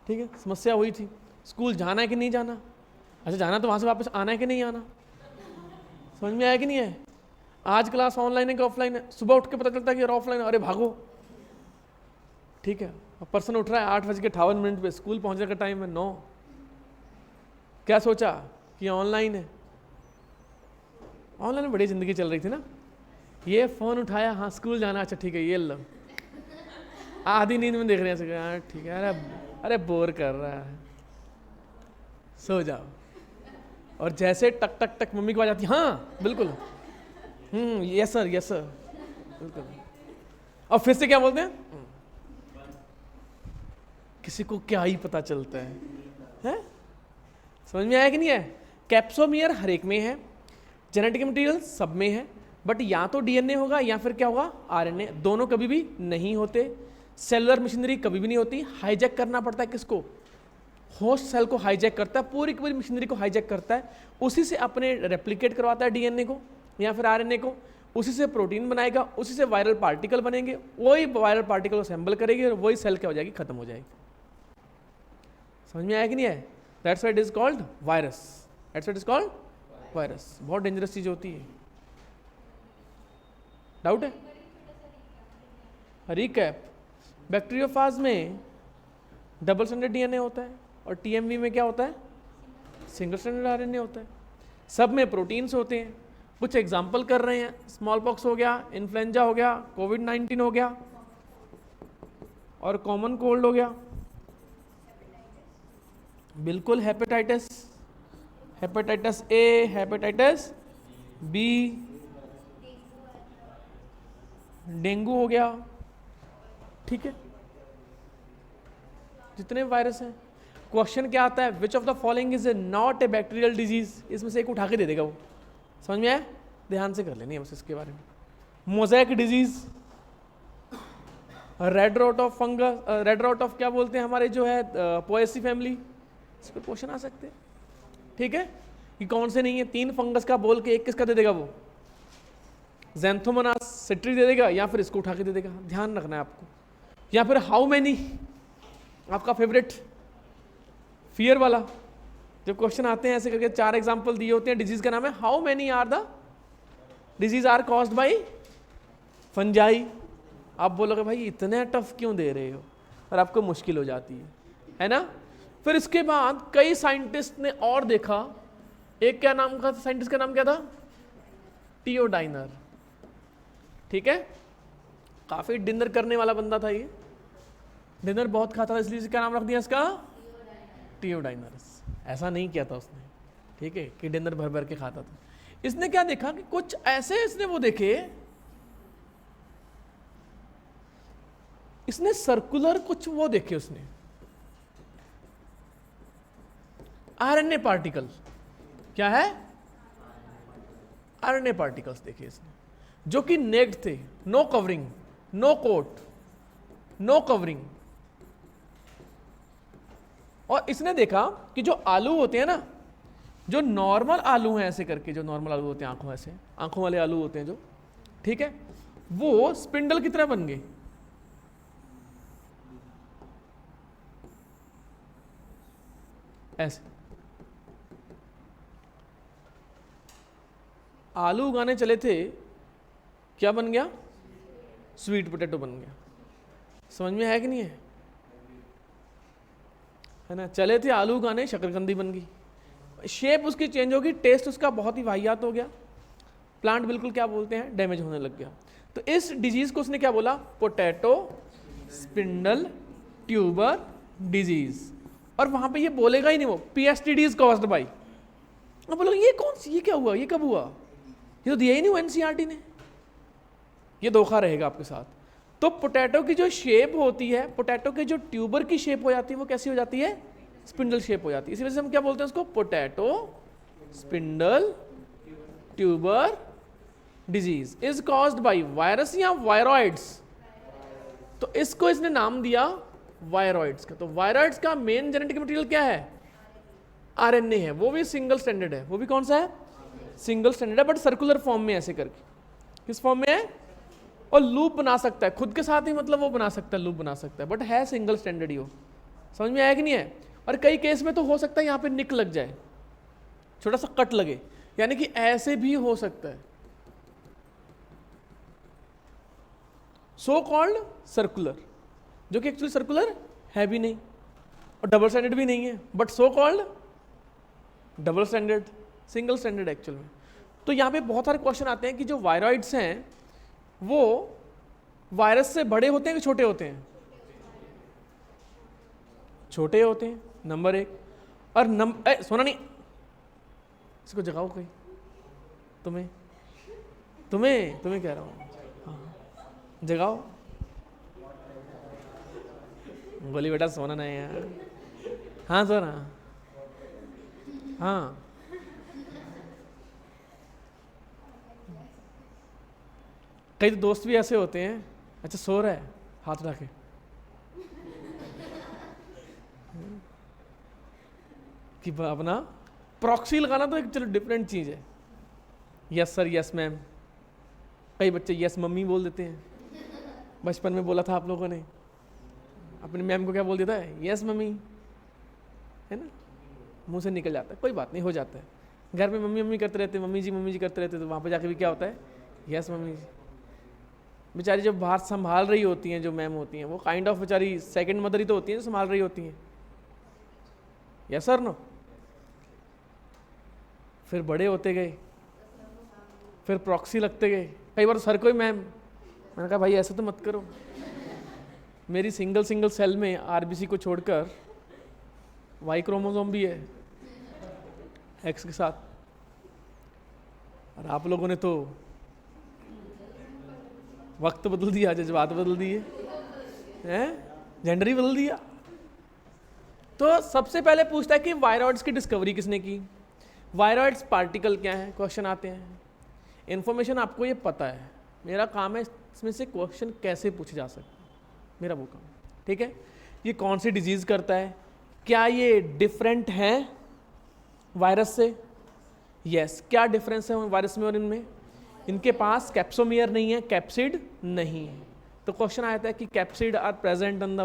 Speaker 1: ठीक है। समस्या हुई थी, स्कूल जाना है कि नहीं जाना, अच्छा जाना तो वहाँ से वापस आना है कि नहीं आना, समझ में आया कि नहीं है। आज क्लास ऑनलाइन है कि ऑफलाइन है, सुबह उठ के पता चलता है कि ऑफलाइन, अरे भागो, ठीक है। पर्सन उठ रहा है 8:58 पे, स्कूल पहुँचने का टाइम है 9। क्या सोचा कि ऑनलाइन है, ऑनलाइन में बड़ी ज़िंदगी चल रही थी ना। ये फ़ोन उठाया, हाँ स्कूल जाना, अच्छा ठीक है ये लो, आधी नींद में देख रहे हैं, हाँ ठीक है, अरे बोर कर रहा है, सो जाओ। और जैसे टक टक टक मम्मी की आवाज़ आती, हाँ बिल्कुल, यस सर बिल्कुल। और फिर से क्या बोलते हैं, किसी को क्या ही पता चलता है? समझ में आया कि नहीं है। कैप्सोमियर हर एक में है, जेनेटिक मटेरियल सब में है, बट या तो DNA होगा या फिर क्या होगा, RNA। दोनों कभी भी नहीं होते। सेलुलर मशीनरी कभी भी नहीं होती। हाईजैक करना पड़ता है किसको, होस्ट सेल को हाईजैक करता है, पूरी की पूरी मशीनरी को हाईजैक करता है, उसी से अपने रेप्लिकेट करवाता है DNA को या फिर RNA को, उसी से प्रोटीन बनाएगा, उसी से वायरल पार्टिकल बनेंगे, वही वायरल पार्टिकल को असेंबल करेगी और वही सेल क्या हो जाएगी, खत्म हो जाएगी। समझ में आया कि नहीं है। That's why it is called virus, that's why it is called virus. बहुत डेंजरस चीज होती है। डाउट है, रिकैप। बैक्टीरियोफाज में डबल स्टैंडर्ड DNA होता है और TMV में क्या होता है, सिंगल स्टैंडर्ड RNA होता है। सब में प्रोटीन्स होते हैं। कुछ एग्जाम्पल कर रहे हैं, स्मॉल पॉक्स हो गया, इन्फ्लुएंजा हो गया, कोविड-19 हो गया और कॉमन कोल्ड हो गया, बिल्कुल hepatitis, hepatitis A, hepatitis B, dengue हो गया, ठीक है। जितने वायरस हैं, क्वेश्चन क्या आता है, which of the following is not a bacterial disease. इसमें से एक उठा के दे देगा वो, समझ में आया, ध्यान से कर लेनी है बस इसके बारे में। Mosaic disease, red rot of fungus, red rot of क्या बोलते हैं हमारे जो है पोएसी फैमिली, इस पर क्वेश्चन आ सकते हैं, ठीक है। कि कौन से नहीं है, 3 फंगस का बोल के एक किसका दे देगा वो, ज़ैंथोमोनास सिट्री दे देगा या फिर इसको उठा के दे देगा, ध्यान रखना है आपको। या फिर हाउ मैनी, आपका फेवरेट फियर वाला, जब क्वेश्चन आते हैं ऐसे करके 4 एग्जाम्पल दिए होते हैं, डिजीज का नाम है how many are the disease are caused by fungi. आप बोलोगे भाई इतने टफ क्यों दे रहे हो, और आपको मुश्किल हो जाती है ना। फिर इसके बाद कई साइंटिस्ट ने और देखा, एक क्या नाम का साइंटिस्ट का नाम क्या था, टियोडाइनर, ठीक है। काफी डिनर करने वाला बंदा था ये, डिनर बहुत खाता था, इसलिए क्या नाम रख दिया इसका, टियोडाइनरस। ऐसा नहीं किया था उसने, ठीक है, कि डिनर भर भर के खाता था। इसने क्या देखा कि कुछ ऐसे इसने वो देखे इसने सर्कुलर कुछ वो देखे, उसने आरएनए पार्टिकल, क्या है, आरएनए पार्टिकल्स देखे इसने, जो कि नेक्ड थे, no covering, no coat, no covering. और इसने देखा कि जो आलू होते हैं ना, जो नॉर्मल आलू हैं ऐसे करके, जो नॉर्मल आलू होते हैं आंखों ऐसे, आंखों वाले आलू होते हैं जो, ठीक है, वो स्पिंडल की तरह बन गए। ऐसे आलू उगाने चले थे, क्या बन गया, स्वीट पोटैटो बन गया। समझ में है कि नहीं है ना? चले थे आलू उगाने, शकरकंदी बन गई, शेप उसकी चेंज होगी, टेस्ट उसका बहुत ही वाहियात हो गया, प्लांट बिल्कुल क्या बोलते हैं, डैमेज होने लग गया। तो इस डिजीज को उसने क्या बोला, पोटैटो स्पिंडल ट्यूबर डिजीज। और वहां पे ये बोलेगा ही नहीं वो, PSTDs कॉज्ड बाय। अब बोलोगे ये कौन सी, ये क्या हुआ, ये कब हुआ, ये तो दिया ही नहीं हुआ NCERT ने। ये धोखा रहेगा आपके साथ। तो पोटैटो की जो शेप होती है, पोटैटो के जो ट्यूबर की शेप हो जाती है, वो कैसी हो जाती है, स्पिंडल शेप हो जाती है। इसी वजह से हम क्या बोलते हैं उसको, potato spindle tuber disease is caused by virus या वायरॉइड्स। तो इसको इसने नाम दिया वायरॉइड्स का। तो वायरॉइड्स का मेन जेनेटिक मटेरियल क्या है, RNA है, वो भी सिंगल स्टैंडर्ड है। वो भी कौन सा है, सिंगल स्टैंडर्ड है, बट सर्कुलर फॉर्म में ऐसे करके। किस फॉर्म में है, और लूप बना सकता है खुद के साथ ही, मतलब वो बना सकता है, लूप बना सकता है, बट है सिंगल स्टैंडर्ड ही। हो समझ में आया कि नहीं है? और कई केस में तो हो सकता है यहाँ पे निक लग जाए, छोटा सा कट लगे, यानी कि ऐसे भी हो सकता है। सो कॉल्ड सर्कुलर, जो कि एक्चुअली सर्कुलर है भी नहीं और डबल स्टैंडर्ड भी नहीं है, but so called double standard, single standard actual में। तो यहाँ पे बहुत सारे क्वेश्चन आते हैं कि जो वायरॉइड्स हैं वो वायरस से बड़े होते हैं कि छोटे होते हैं, छोटे होते हैं, नंबर एक। और सोना नहीं, इसको जगाओ कोई, तुम्हें तुम्हें तुम्हें कह रहा हूँ, हाँ जगाओ। बोली बेटा सोना नहीं यार, हाँ सोना, हाँ कई तो दोस्त भी ऐसे होते हैं, अच्छा सो रहा है, हाथ उठा के, कि अपना प्रॉक्सी लगाना तो एक चलो डिफरेंट चीज़ है। यस सर, यस मैम, कई बच्चे यस मम्मी बोल देते हैं। बचपन में बोला था आप लोगों ने, अपनी मैम को क्या बोल देता है, यस मम्मी, है ना, मुंह से निकल जाता है, कोई बात नहीं, हो जाता है। घर में मम्मी मम्मी करते रहते, मम्मी जी करते रहते, तो वहाँ पे जाके भी क्या होता है, यस मम्मी जी। बेचारी जब बाहर संभाल रही होती हैं, जो मैम होती हैं, वो काइंड ऑफ बेचारी सेकंड मदर ही तो होती हैं, जो संभाल रही होती हैं। Yes sir no. फिर बड़े होते गए, फिर प्रॉक्सी लगते गए, कई बार सर को ही मैम। मैंने कहा भाई ऐसे तो मत करो, मेरी सिंगल सेल में RBC को छोड़कर Y क्रोमोसोम भी है X के साथ, और आप लोगों ने तो वक्त बदल दिया, जज्बात बदल दिए हैं, जेंडर ही बदल दिया। तो सबसे पहले पूछता है कि वायरॉइड्स की डिस्कवरी किसने की, वायरॉइड्स पार्टिकल क्या है, क्वेश्चन आते हैं। इन्फॉर्मेशन आपको ये पता है, मेरा काम है इसमें से क्वेश्चन कैसे पूछे जा सकते, मेरा वो काम, ठीक है। ये कौन सी डिजीज करता है, क्या ये डिफरेंट है वायरस से, यस। क्या डिफरेंस है वायरस में और इनमें, इनके पास कैप्सोमियर नहीं है, कैप्सिड नहीं है। तो क्वेश्चन आता है कि capsid are present on the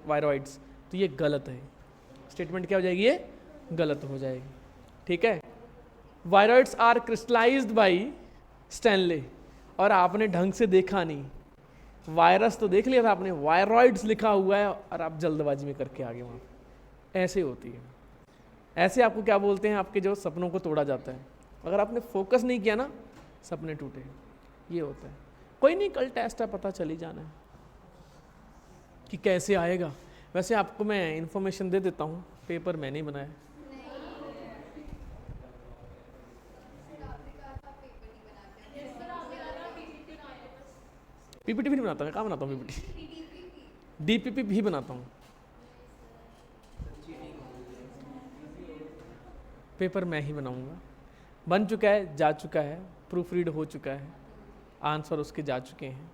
Speaker 1: viroids, तो ये गलत है, स्टेटमेंट क्या हो जाएगी, ये गलत हो जाएगी, ठीक है। Viroids are crystallised by Stanley, और आपने ढंग से देखा नहीं, वायरस तो देख लिया था आपने, वायरॉइड्स लिखा हुआ है और आप जल्दबाजी में करके आगे वहाँ, ऐसे होती है। ऐसे आपको क्या बोलते हैं, आपके जो सपनों को तोड़ा जाता है। अगर आपने फोकस नहीं किया ना, सपने टूटे, ये होता है। कोई नहीं, कल टेस्ट है, पता चली जाना है कि कैसे आएगा। वैसे आपको मैं इन्फॉर्मेशन दे देता हूँ, पेपर मैंने ही बनाया। PPT भी नहीं बनाता मैं, कहाँ बनाता हूँ PPT, डीपीपी भी बनाता हूँ। पेपर मैं ही बनाऊंगा, बन चुका है, जा चुका है, प्रूफ रीड हो चुका है, आंसर उसके जा चुके हैं,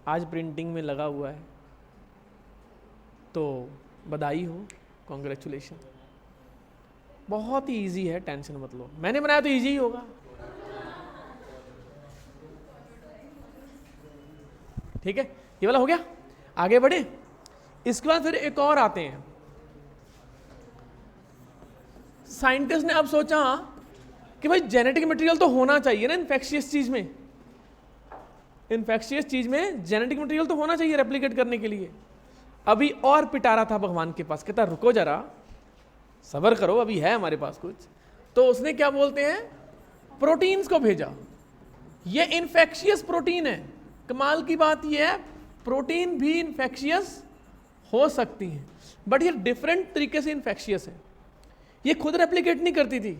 Speaker 1: आज प्रिंटिंग में लगा हुआ है, तो बधाई हो, कॉन्ग्रेचुलेशन। बहुत ही इजी है, टेंशन मत लो, मैंने बनाया तो इजी ही होगा। ठीक है, ये वाला हो गया। आगे बढ़े, इसके बाद फिर एक और आते हैं। साइंटिस्ट ने अब सोचा कि भाई जेनेटिक मटेरियल तो होना चाहिए ना इन्फेक्शियस चीज में, इन्फेक्शियस चीज में जेनेटिक मटेरियल तो होना चाहिए रेप्लिकेट करने के लिए। अभी और पिटारा था भगवान के पास, कहता रुको जरा, सब्र करो, अभी है हमारे पास कुछ। तो उसने क्या बोलते हैं, प्रोटीन्स को भेजा। ये इन्फेक्शियस प्रोटीन है। कमाल की बात यह है, प्रोटीन भी इन्फेक्शियस हो सकती हैं, बट ये डिफरेंट तरीके से इन्फेक्शियस है। ये खुद रेप्लिकेट नहीं करती थी,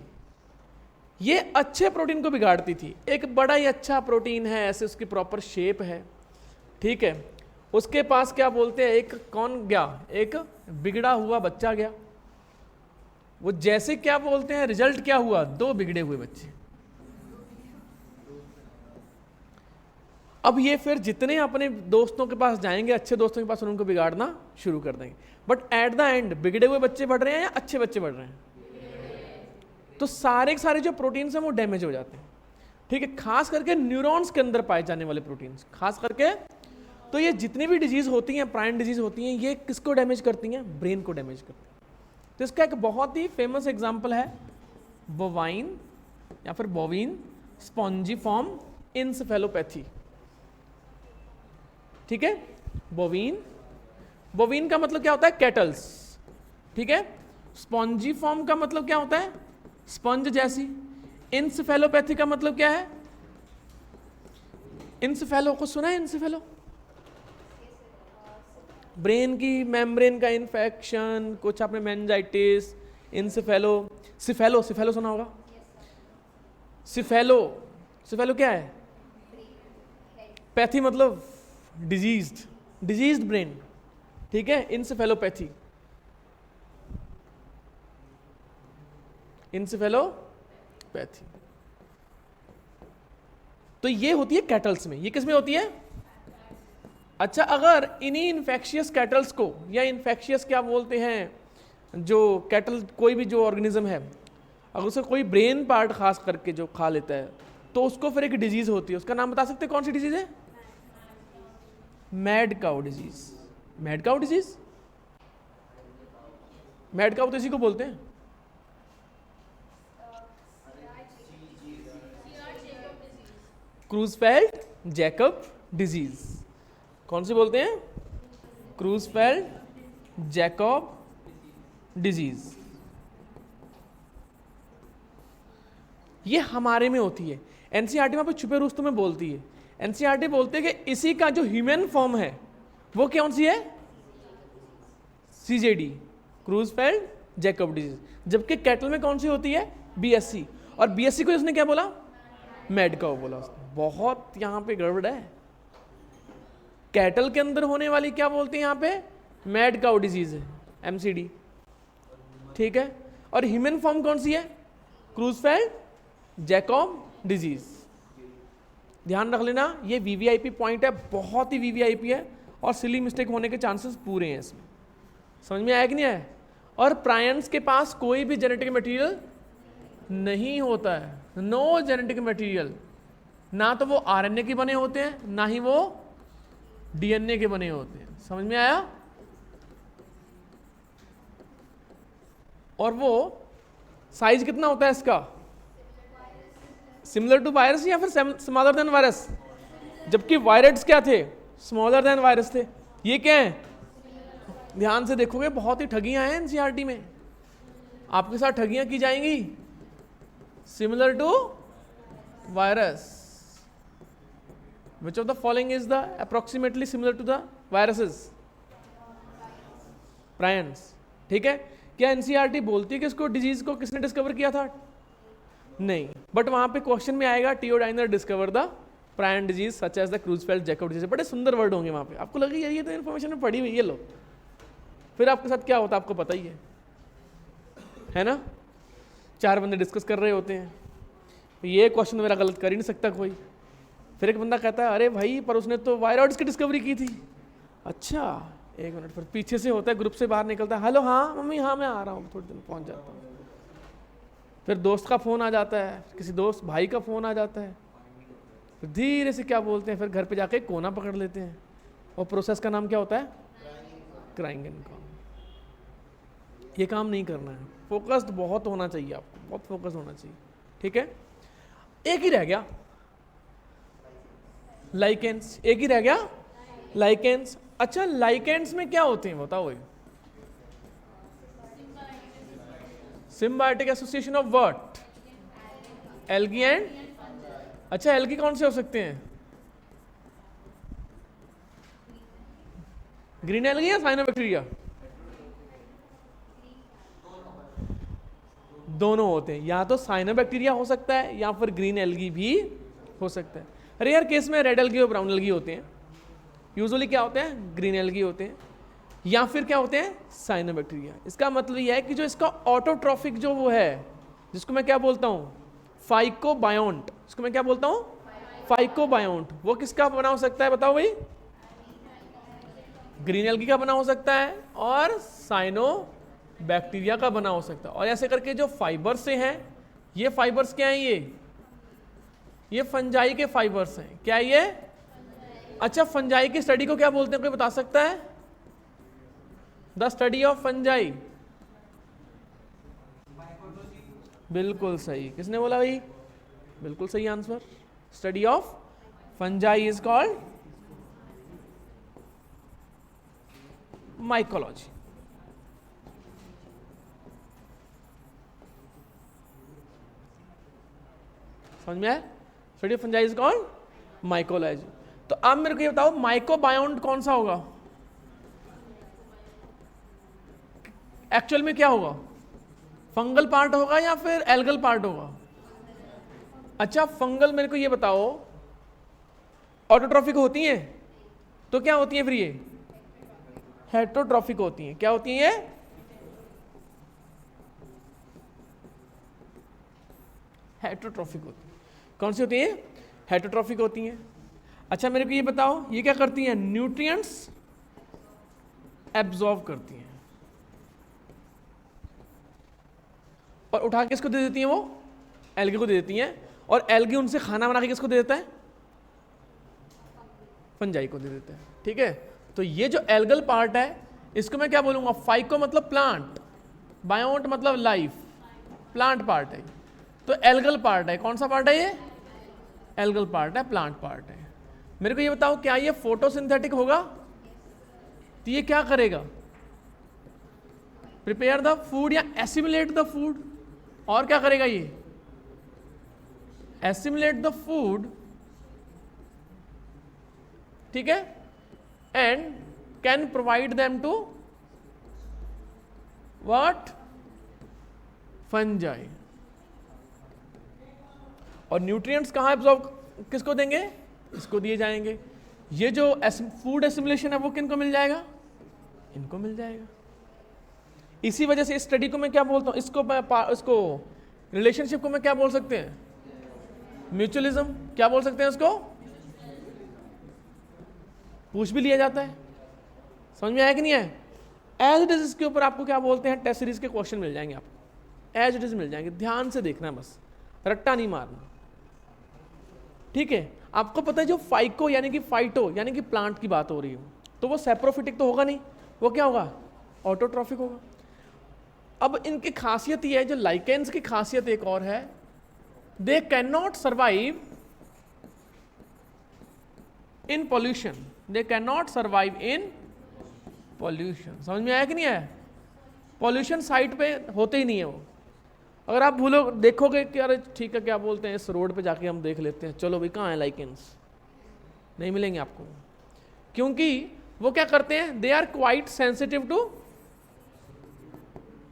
Speaker 1: ये अच्छे प्रोटीन को बिगाड़ती थी। एक बड़ा ही अच्छा प्रोटीन है, ऐसे उसकी प्रॉपर शेप है, ठीक है। उसके पास क्या बोलते हैं, एक कौन गया, एक बिगड़ा हुआ बच्चा गया। वो जैसे क्या बोलते हैं, रिजल्ट क्या हुआ, 2 बिगड़े हुए बच्चे। अब ये फिर जितने अपने दोस्तों के पास जाएंगे, अच्छे दोस्तों के पास, उनको बिगाड़ना शुरू कर देंगे। बट एट द एंड बिगड़े हुए बच्चे बढ़ रहे हैं या अच्छे बच्चे बढ़ रहे हैं, तो सारे के सारे जो प्रोटीन्स हैं वो डैमेज हो जाते हैं, ठीक है। खास करके न्यूरॉन्स के अंदर पाए जाने वाले प्रोटीन्स, खास करके। तो ये जितनी भी डिजीज होती हैं, प्राइन डिजीज होती हैं, ये किसको डैमेज करती हैं, ब्रेन को डैमेज करती हैं। तो इसका एक बहुत ही फेमस एग्जाम्पल है बोवाइन या फिर बोविन स्पॉन्जीफॉर्म इंसेफेलोपैथी, ठीक है। बोविन का मतलब क्या होता है, कैटल्स, ठीक है। स्पॉन्जीफॉर्म का मतलब क्या होता है, स्पंज जैसी। इंसेफेलोपैथी का मतलब क्या है, इंसेफेलो को सुना है, इंसेफेलो ब्रेन की मेम्ब्रेन का इन्फेक्शन, कुछ आपने मेनिंजाइटिस, इंसेफेलो, सिफेलो, सिफेलो सुना होगा। सिफेलो, सिफेलो क्या है, पैथी मतलब डिजीज्ड ब्रेन, ठीक है। इंसेफेलोपैथी, इंसेफेलोपैथी, तो ये होती है कैटल्स में। ये किस में होती है, अच्छा। अगर इन्हीं इन्फेक्शियस कैटल्स को, या इन्फेक्शियस क्या बोलते हैं, जो कैटल कोई भी जो ऑर्गेनिज्म है, अगर उसका कोई ब्रेन पार्ट खास करके जो खा लेता है, तो उसको फिर एक डिजीज होती है। उसका नाम बता सकते हैं, कौन सी डिजीज है, mad cow disease. Mad cow disease, mad cow तो इसी को बोलते हैं, क्रूजफेल्ड जैकब डिजीज। कौन सी बोलते हैं, क्रूजफेल्ड जैकब डिजीज। ये हमारे में होती है। एनसीईआरटी वहां पे छुपे रुस्तों में बोलती है। एनसीईआरटी बोलते हैं कि इसी का जो ह्यूमन फॉर्म है वो कौन सी है, सीजेडी, क्रूजफेल्ड जैकब डिजीज। जबकि कैटल में कौन सी होती है, बीएससी। और बीएससी को उसने क्या बोला, मैड काउ बोला उसने। बहुत यहां पे गड़बड़ है। कैटल के अंदर होने वाली क्या बोलते हैं, यहां पे मैड काउ डिजीज है, एमसीडी, ठीक है। और ह्यूमन फॉर्म कौन सी है, क्रूजफेल्ड जैकब डिजीज। ध्यान रख लेना, ये वीवीआईपी पॉइंट है, बहुत ही वीवीआईपी है, और सिली मिस्टेक होने के चांसेस पूरे हैं इसमें। समझ में आया कि नहीं आया। और प्रायंस के पास कोई भी जेनेटिक मटेरियल नहीं होता है, नो जेनेटिक मटेरियल। ना तो वो आरएनए के बने होते हैं, ना ही वो डीएनए के बने होते हैं। समझ में आया। और वो साइज कितना होता है इसका, सिमिलर टू वायरस या फिर स्मॉलर देन वायरस। जबकि वायरस क्या थे, स्मॉलर देन वायरस थे। ये क्या है, ध्यान से देखोगे बहुत ही ठगियां हैं एनसीईआरटी में, आपके साथ ठगियां की जाएंगी। Similar to virus, which of the following is the approximately similar to the viruses, prions, ठीक है। क्या एनसीईआरटी बोलती है कि इसको डिजीज को किसने डिस्कवर किया था, नहीं। बट वहां पे क्वेश्चन में आएगा Theodor Diener discover the prion disease such as the Creutzfeldt Jakob disease, बड़े सुंदर वर्ड होंगे वहाँ पे, आपको लगे यार ये तो इन्फॉर्मेशन में पड़ी हुई है, लो फिर आपके साथ क्या होता है आपको पता ही है ना। 4 बंदे डिस्कस कर रहे होते हैं, ये क्वेश्चन मेरा गलत कर ही नहीं सकता कोई, फिर एक बंदा कहता है अरे भाई पर उसने तो वायरॉइड्स की डिस्कवरी की थी, अच्छा 1 मिनट, फिर पीछे से होता है ग्रुप से बाहर निकलता है, हेलो हाँ मम्मी हाँ मैं आ रहा हूँ, थोड़ी देर में पहुँच जाता हूँ। फिर दोस्त का फ़ोन आ जाता है, किसी दोस्त भाई का फ़ोन आ जाता है, फिर धीरे से क्या बोलते हैं, फिर घर पे जाके कोना पकड़ लेते हैं, और प्रोसेस का नाम क्या होता है, क्राइंग इनकम। ये काम नहीं करना है, फोकस्ड बहुत होना चाहिए आपको, बहुत फोकस होना चाहिए, ठीक है। एक ही रह गया लाइकेंस, एक ही रह गया लाइकेंस। अच्छा लाइकेंस में क्या होते हैं बताओ, symbiotic association of what, algae and, अच्छा एल्गी कौन से हो सकते हैं, ग्रीन एल्गी या साइनोबैक्टीरिया, दोनों होते हैं, या तो साइनोबैक्टीरिया हो सकता है या फिर ग्रीन एल्गी भी हो सकता है। रेयर केस में रेड एल्गी और ब्राउन एल्गी होते हैं, यूजुअली क्या होते हैं ग्रीन एल्गी होते हैं, या फिर क्या होते हैं साइनोबैक्टीरिया। इसका मतलब यह है कि जो इसका ऑटोट्रॉफिक जो वो है, जिसको मैं क्या बोलता हूँ फाइकोबायोन्ट, इसको मैं क्या बोलता हूँ फाइकोबायोन्ट, वो किसका बना हो सकता है बताओ भाई, ग्रीन एल्गी का बना हो सकता है और साइनोबैक्टीरिया का बना हो सकता है। और ऐसे करके जो फाइबर्स से हैं, ये फाइबर्स क्या हैं, ये फंजाई के फाइबर्स हैं, क्या ये, अच्छा फंजाई की स्टडी को क्या बोलते हैं कोई बता सकता है, द स्टडी ऑफ फंजाई, बिल्कुल सही, किसने बोला भाई, बिल्कुल सही answer, study of fungi is called mycology. समझ में आया, study of fungi is called mycology. तो अब मेरे को ये बताओ माइकोबायोन्ट कौन सा होगा, एक्चुअल में क्या होगा, फंगल पार्ट होगा या फिर एल्गल पार्ट होगा, अच्छा फंगल, मेरे को ये बताओ ऑटोट्रॉफिक होती हैं तो क्या होती है फिर ये हेटरोट्रॉफिक होती हैं, क्या होती हैं ये हेटरोट्रॉफिक होती हैं, कौन सी होती हैं हेटरोट्रॉफिक होती हैं। अच्छा मेरे को ये बताओ ये क्या करती हैं, न्यूट्रिएंट्स एब्जॉर्ब करती हैं और उठा के किसको दे देती हैं, वो एल्गी को दे देती हैं, और एल्गी उनसे खाना बना के किसको दे देता है, फंजाई को दे देता है, ठीक है। तो ये जो एल्गल पार्ट है इसको मैं क्या बोलूंगा, फाइको मतलब प्लांट, बायोन्ट मतलब लाइफ, प्लांट पार्ट है, तो एल्गल पार्ट है, कौन सा पार्ट है ये एल्गल पार्ट है, प्लांट पार्ट है। मेरे को ये बताओ क्या ये फोटोसिंथेटिक होगा, तो ये क्या करेगा, प्रिपेयर द फूड या एसिमुलेट द फूड, और क्या करेगा ये एसिमुलेट द फूड, ठीक है, and can provide them to what fungi. और न्यूट्रिएंट्स कहाँ एब्जॉर्ब किसको देंगे, इसको दिए जाएंगे। ये जो फूड एसिमुलेशन है वो किनको मिल जाएगा, इनको मिल जाएगा। इसी वजह से इस स्टडी को मैं क्या बोलता हूँ, इसको रिलेशनशिप को मैं क्या बोल सकते हैं, म्यूचुअलिज्म, क्या बोल सकते हैं इसको, पूछ भी लिया जाता है, समझ में आया कि नहीं है। एज इट इज इसके ऊपर आपको क्या बोलते हैं, टेस्ट सीरीज के क्वेश्चन मिल जाएंगे आपको, एज इट इज मिल जाएंगे, ध्यान से देखना है बस, रट्टा नहीं मारना, ठीक है। आपको पता है जो फाइको यानी कि फाइटो यानी कि प्लांट की बात हो रही है, तो वो सेप्रोफिटिक तो होगा नहीं, वो क्या होगा ऑटोट्रॉफिक होगा। अब इनकी खासियत ये है, जो लाइकेंस की खासियत एक और है, they can not survive in pollution, they can not survive in pollution. समझ में आया कि नहीं आया, पॉल्यूशन साइट पे होते ही नहीं है वो। अगर आप भूलो देखोगे कि अरे ठीक है क्या बोलते हैं इस रोड पे जाके हम देख लेते हैं, चलो भाई कहाँ है लाइकेंस, नहीं मिलेंगे आपको, क्योंकि वो क्या करते हैं, they are quite sensitive to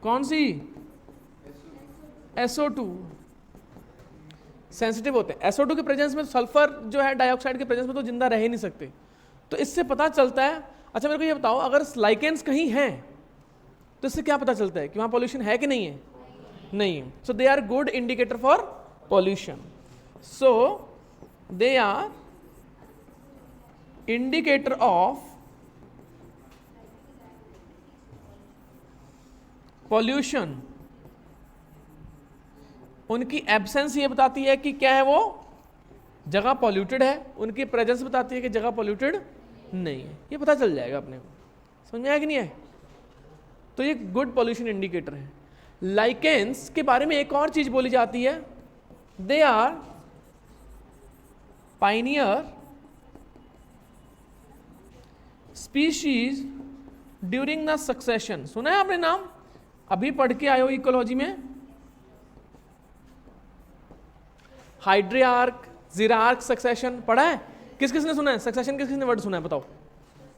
Speaker 1: कौन सी SO2, सेंसिटिव होते हैं। SO2 के प्रेजेंस में सल्फर जो है डाइऑक्साइड के प्रेजेंस में तो जिंदा रह ही नहीं सकते। तो इससे पता चलता है। अच्छा मेरे को ये बताओ, अगर लाइकेंस कहीं हैं तो इससे क्या पता चलता है कि वहां पॉल्यूशन है कि नहीं है? नहीं। So they are good indicator for pollution. So they are indicator of pollution. उनकी एब्सेंस ये बताती है कि क्या है, वो जगह पॉल्यूटेड है, उनकी प्रेजेंस बताती है कि जगह पॉल्यूटेड नहीं है। ये पता चल जाएगा अपने को। समझ में आया कि नहीं है? तो ये गुड पॉल्यूशन इंडिकेटर है। लाइकेंस के बारे में एक और चीज बोली जाती है, they are pioneer species during the succession. सुना है आपने नाम? अभी पढ़ के आए हो इकोलॉजी में। हाइड्रियार्क, जिरार्क, सक्सेशन पढ़ा है? किस किसने सुना है? सक्सेशन किस किसने वर्ड सुना है? बताओ।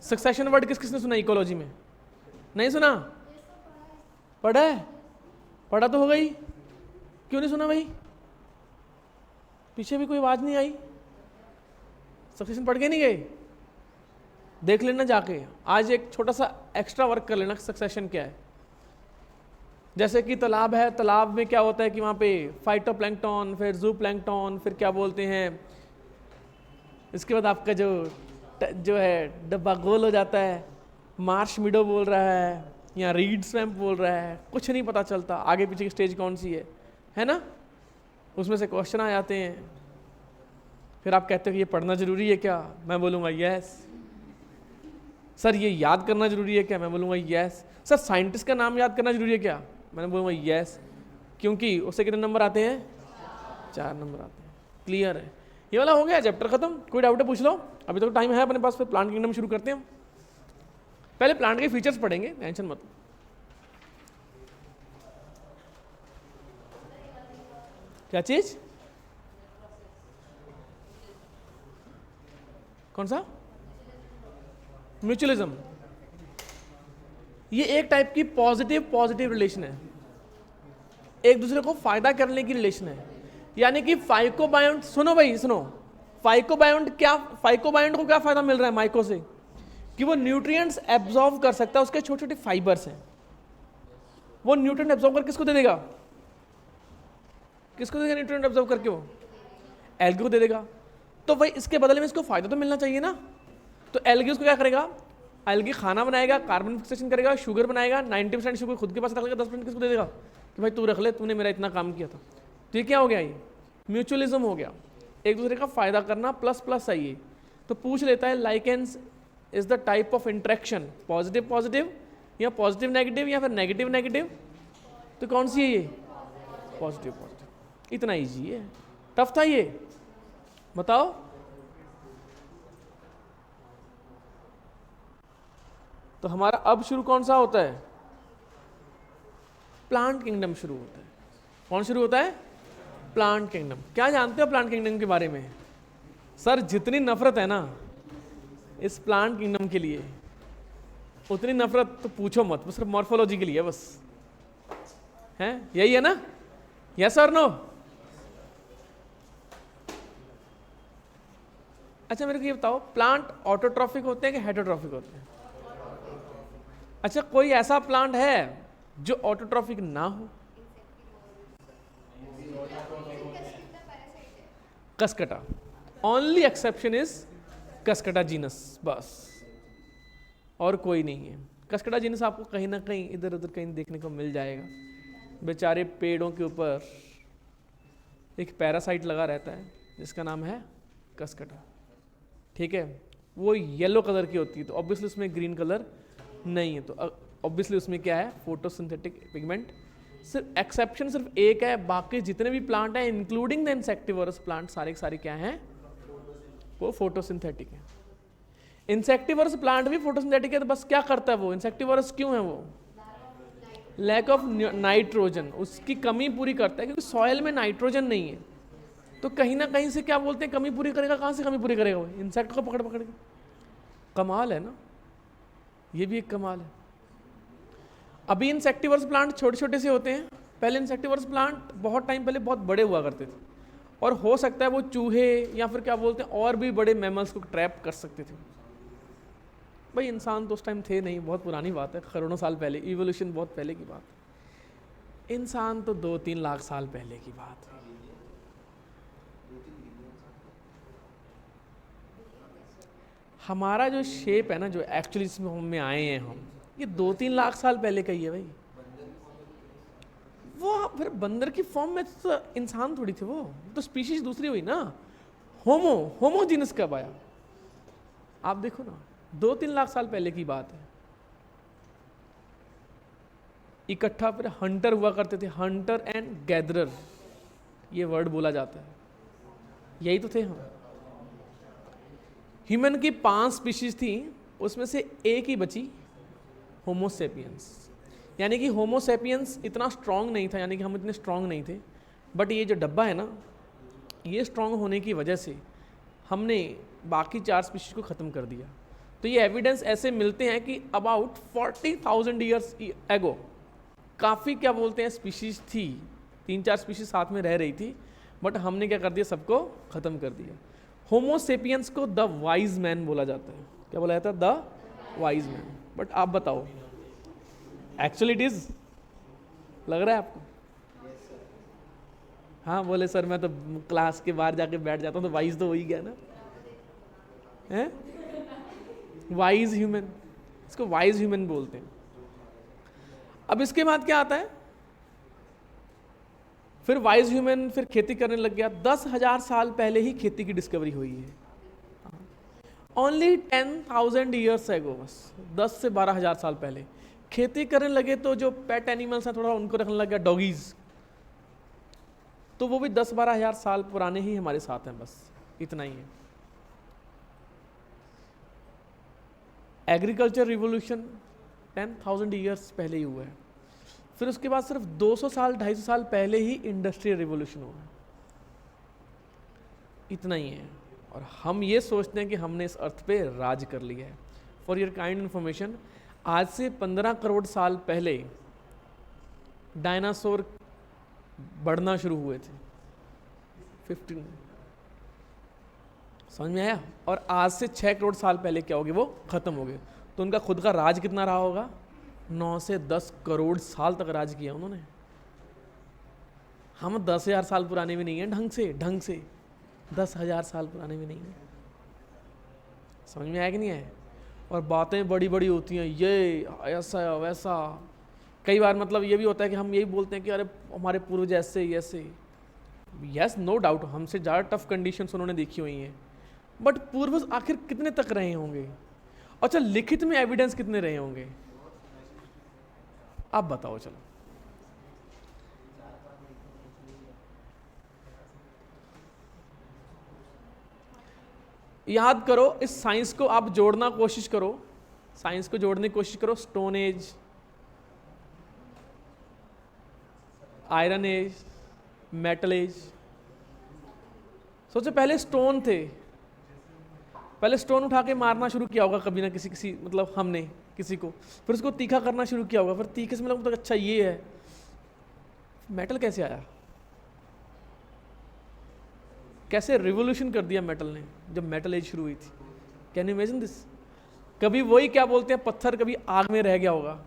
Speaker 1: सक्सेशन वर्ड किस किसने सुना है इकोलॉजी में? नहीं सुना? पढ़ा है? पढ़ा तो हो गई, क्यों नहीं सुना भाई? पीछे भी कोई आवाज नहीं आई। सक्सेशन पढ़ के नहीं गए? देख लेना जाके। आज एक छोटा सा एक्स्ट्रा वर्क कर लेना, सक्सेशन क्या है। जैसे कि तालाब है, तालाब में क्या होता है कि वहाँ पे फाइटोप्लैंक्टन, फिर ज़ूप्लैंक्टन, फिर क्या बोलते हैं, इसके बाद आपका जो है डब्बा गोल हो जाता है, मार्श मिडो बोल रहा है या रीड स्वैम्प बोल रहा है, कुछ नहीं पता चलता आगे पीछे की स्टेज कौन सी है ना? उसमें से क्वेश्चन आ जाते हैं। फिर आप कहते हो कि ये पढ़ना जरूरी है क्या? मैं बोलूँगा यस। सर ये याद करना जरूरी है क्या? मैं बोलूँगा यस। सर साइंटिस्ट का नाम याद करना जरूरी है क्या? मैंने बोलूँगा यस, क्योंकि उससे कितने नंबर आते हैं? 4 नंबर आते हैं। क्लियर है? ये वाला हो गया, चैप्टर खत्म। कोई डाउट है पूछ लो, अभी तो टाइम है अपने पास। फिर प्लांट किंगडम शुरू करते हैं। पहले प्लांट के फीचर्स पढ़ेंगे, टेंशन मत। क्या चीज? कौन सा? म्यूचुअलिज्म। ये एक टाइप की पॉजिटिव रिलेशन है, एक दूसरे को फायदा करने की रिलेशन है। यानी कि फाइकोबायोंट, सुनो भाई सुनो, फाइकोबायोंट को क्या फायदा मिल रहा है माइको से? कि वो न्यूट्रिएंट्स एब्जॉर्ब कर सकता है, उसके छोटे छोटे फाइबर्स हैं। वो न्यूट्रिएंट एब्जॉर्ब कर किसको दे देगा? किसको देगा न्यूट्रिएंट एब्जॉर्ब करके? वो एल्गी को दे देगा। तो भाई इसके बदले में इसको फायदा तो मिलना चाहिए ना। तो एल्गी उसको क्या करेगा? एल्गी खाना बनाएगा, कार्बन फिक्सेशन करेगा, शुगर बनाएगा, 90% शुगर खुद के पास रख लेगा, 10% किसको दे देगा कि भाई तू रख ले, तूने मेरा इतना काम किया था। तो ये क्या हो गया? ये म्यूचुअलिज्म हो गया, एक दूसरे का फायदा करना, प्लस प्लस है ये। तो पूछ लेता है lichens is the type of interaction positive positive या पॉजिटिव नेगेटिव या फिर नेगेटिव नेगेटिव? तो कौन सी है ये? Positive positive. इतना ईजी है, टफ था ये? बताओ। तो हमारा अब शुरू कौन सा होता है? प्लांट किंगडम शुरू होता है। कौन शुरू होता है? Plant kingdom. क्या जानते हो प्लांट किंगडम के बारे में? सर जितनी नफरत है ना इस प्लांट किंगडम के लिए, उतनी नफरत तो पूछो मत, बस सिर्फ मॉर्फोलॉजी के लिए बस है। यही है ना? यस और नो? अच्छा मेरे को ये बताओ, प्लांट ऑटोट्रॉफिक होते हैं कि हेटरोट्रॉफिक होते हैं? अच्छा कोई ऐसा प्लांट है जो ऑटोट्रॉफिक ना हो? Cuscuta. Only exception is Cuscuta genus, बस और कोई नहीं है। कसकटा जीनस आपको कहीं ना कहीं इधर उधर कहीं देखने को मिल जाएगा। बेचारे पेड़ों के ऊपर एक पैरासाइट लगा रहता है जिसका नाम है कसकटा, ठीक है? वो येलो कलर की होती है, तो ऑब्वियसली उसमें ग्रीन कलर नहीं है, तो ऑब्वियसली उसमें क्या है? Photosynthetic pigment. सिर्फ एक्सेप्शन सिर्फ एक है, बाकी जितने भी प्लांट हैं इंक्लूडिंग द इंसेक्टिवरस प्लांट सारे के सारे क्या हैं? वो फोटोसिंथेटिक है। इंसेक्टिवरस प्लांट भी फोटोसिंथेटिक है, तो बस क्या करता है वो? इंसेक्टिवरस क्यों है वो? लैक ऑफ नाइट्रोजन, उसकी कमी पूरी करता है, क्योंकि सॉइल में नाइट्रोजन नहीं है। तो कहीं ना कहीं से क्या बोलते हैं, कमी पूरी करेगा। कहाँ से कमी पूरी करेगा वो? इंसेक्ट को पकड़ पकड़ के। कमाल है ना, ये भी एक कमाल है। अभी इंसेक्टिवर्स प्लांट छोटे छोटे से होते हैं, पहले इंसेक्टिवर्स प्लांट बहुत टाइम पहले बहुत बड़े हुआ करते थे। और हो सकता है वो चूहे या फिर क्या बोलते हैं और भी बड़े मैमल्स को ट्रैप कर सकते थे। भाई इंसान तो उस टाइम थे नहीं, बहुत पुरानी बात है, करोड़ों साल पहले, इवोल्यूशन बहुत पहले की बात है। इंसान तो 2-3 लाख साल पहले की बात है। हमारा जो शेप है ना, जो एक्चुअली इसमें हम में आए हैं हम, ये 2-3 लाख साल पहले का ही है भाई। वो फिर बंदर की फॉर्म में तो इंसान थोड़ी थे, वो तो स्पीशीज दूसरी हुई ना। होमोजीनस कब आया आप देखो ना, 2-3 लाख साल पहले की बात है। इकट्ठा फिर हंटर हुआ करते थे, हंटर एंड गैदरर, ये वर्ड बोला जाता है, यही तो थे हम। ह्यूमन की 5 स्पीशीज थी, उसमें से एक ही बची, होमोसेपियंस। यानी कि होमोसेपियंस इतना स्ट्रांग नहीं था, यानी कि हम इतने स्ट्रांग नहीं थे, बट ये जो डब्बा है ना, ये स्ट्रांग होने की वजह से हमने बाकी 4 स्पीशीज को ख़त्म कर दिया। तो ये एविडेंस ऐसे मिलते हैं कि अबाउट 40,000 ईयर्स एगो काफ़ी क्या बोलते हैं स्पीशीज थी, 3-4 स्पीशीज साथ में रह रही थी, बट हमने क्या कर दिया, सबको ख़त्म कर दिया। होमोसेपियंस को द वाइज मैन बोला जाता है। क्या बोला जाता है? The wise man. बट आप बताओ, एक्चुअली इट इज, लग रहा है आपको? हाँ बोले सर, मैं तो क्लास के बाहर जाके बैठ जाता हूँ तो वाइज तो हो ही गया ना, है वाइज ह्यूमन, इसको वाइज ह्यूमन बोलते हैं। अब इसके बाद क्या आता है, फिर वाइज ह्यूमन फिर खेती करने लग गया। 10,000 साल पहले ही खेती की डिस्कवरी हुई है, ओनली 10,000 ईयर्स एगो, बस 10 से 12,000 साल पहले खेती करने लगे। तो जो पेट एनिमल्स हैं थोड़ा उनको रखने लग गया, डॉगीज, तो वो भी 10-12,000 साल पुराने ही हमारे साथ हैं, बस इतना ही है। एग्रीकल्चर रिवोल्यूशन 10,000 ईयर्स पहले ही हुआ है। फिर उसके बाद सिर्फ 200 साल 250 साल पहले ही इंडस्ट्रियल रिवोल्यूशन हुआ है, इतना ही है। और हम ये सोचते हैं कि हमने इस अर्थ पे राज कर लिया है। फॉर योर काइंड इन्फॉर्मेशन, आज से 15 करोड़ साल पहले डायनासोर बढ़ना शुरू हुए थे, 15, समझ में आया? और आज से 6 करोड़ साल पहले क्या हो गए, वो खत्म हो गए। तो उनका खुद का राज कितना रहा होगा? 9 से 10 करोड़ साल तक राज किया उन्होंने। हम 10,000 साल पुराने भी नहीं हैं, ढंग से 10,000 साल पुराने भी नहीं हैं। समझ में आया कि नहीं है? और बातें बड़ी बड़ी होती हैं, ये ऐसा वैसा। कई बार मतलब ये भी होता है कि हम यही बोलते हैं कि अरे हमारे पूर्वज ऐसे। यस, नो डाउट, हमसे ज़्यादा टफ कंडीशंस उन्होंने देखी हुई हैं, बट पूर्वज आखिर कितने तक रहे होंगे? अच्छा, लिखित में एविडेंस कितने रहे होंगे? आप बताओ। चलो याद करो, इस साइंस को आप जोड़ना कोशिश करो, साइंस को जोड़ने की कोशिश करो। Stone age, iron age, metal age. सोचो पहले स्टोन थे, पहले स्टोन उठा के मारना शुरू किया होगा कभी ना किसी मतलब हमने किसी को, फिर उसको तीखा करना शुरू किया होगा, फिर तीखे से मतलब अच्छा ये है। मेटल कैसे आया? कैसे रिवोल्यूशन कर दिया मेटल ने जब मेटल एज शुरू हुई थी। Can you imagine this? कभी वही क्या बोलते हैं पत्थर कभी आग में रह गया होगा,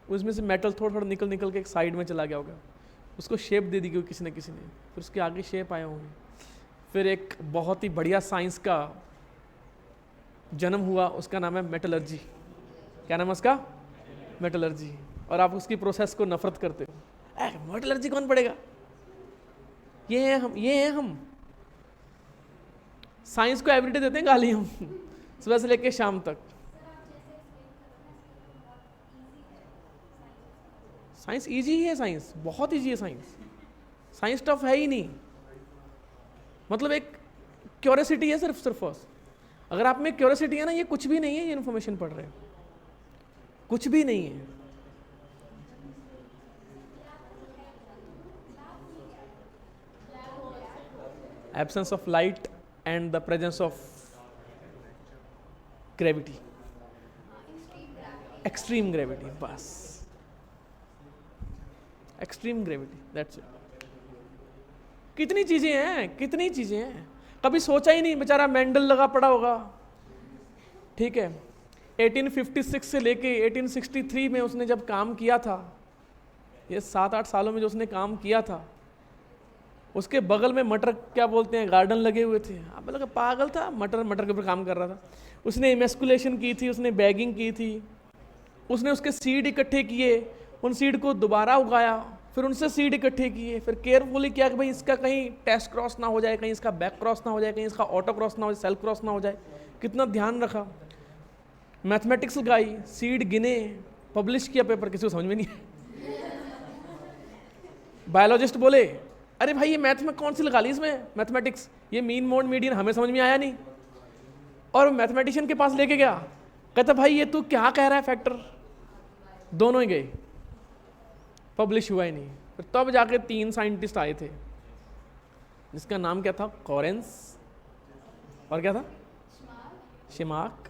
Speaker 1: उसमें से मेटल थोड़ा थोड़ा निकल के एक साइड में चला गया होगा, उसको शेप दे दी गई किसी न किसी ने, फिर उसके आगे शेप आए होंगे। फिर एक बहुत ही बढ़िया साइंस का जन्म हुआ, उसका नाम है मेटलर्जी। क्या नाम है उसका? मेटलर्जी। और आप उसकी प्रोसेस को नफरत करते हो, मेटलर्जी कौन पढ़ेगा? ये हैं हम। साइंस को एवरीडे देते हैं गाली हम, सुबह से लेके शाम तक। साइंस इजी ही है, साइंस बहुत इजी है। साइंस टफ है ही नहीं, मतलब एक क्यूरियोसिटी है सिर्फ। अगर आप में क्यूरियोसिटी है ना, ये कुछ भी नहीं है, ये इन्फॉर्मेशन पढ़ रहे हैं, कुछ भी नहीं है। Absence of light and the presence of gravity, extreme gravity, बस एक्सट्रीम ग्रेविटी, दैट्स इट। कितनी चीज़ें हैं, कितनी चीज़ें हैं, कभी सोचा ही नहीं। बेचारा मेंडल लगा पड़ा होगा, ठीक है, 1856 से लेके 1863 में उसने जब काम किया था, ये 7-8 सालों में जो उसने काम किया था, उसके बगल में मटर क्या बोलते हैं गार्डन लगे हुए थे। आप लगा पागल था, मटर के ऊपर काम कर रहा था। उसने इमेस्कुलेशन की थी, उसने बैगिंग की थी, उसने उसके सीड इकट्ठे किए, उन सीड को दोबारा उगाया, फिर उनसे सीड इकट्ठे किए, फिर केयरफुली किया कि भाई इसका कहीं टेस्ट क्रॉस ना हो जाए, कहीं इसका बैक क्रॉस ना हो जाए, कहीं इसका ऑटो क्रॉस ना हो जाए, सेल्फ क्रॉस ना हो जाए। कितना ध्यान रखा। मैथमेटिक्स लगाई, सीड गिने, पब्लिश किया पेपर, किसी को समझ में नहीं बायोलॉजिस्ट बोले अरे भाई ये मैथ में कौन सी लगा ली इसमें मैथमेटिक्स, ये मीन मोड मीडियन हमें समझ में आया नहीं। और मैथमेटिशियन के पास लेके गया, कहता भाई ये तू क्या कह रहा है फैक्टर। दोनों ही गए, पब्लिश हुआ ही नहीं। फिर तब जाके 3 साइंटिस्ट आए थे, जिसका नाम क्या था, कॉरेंस, और क्या था, शिमाक,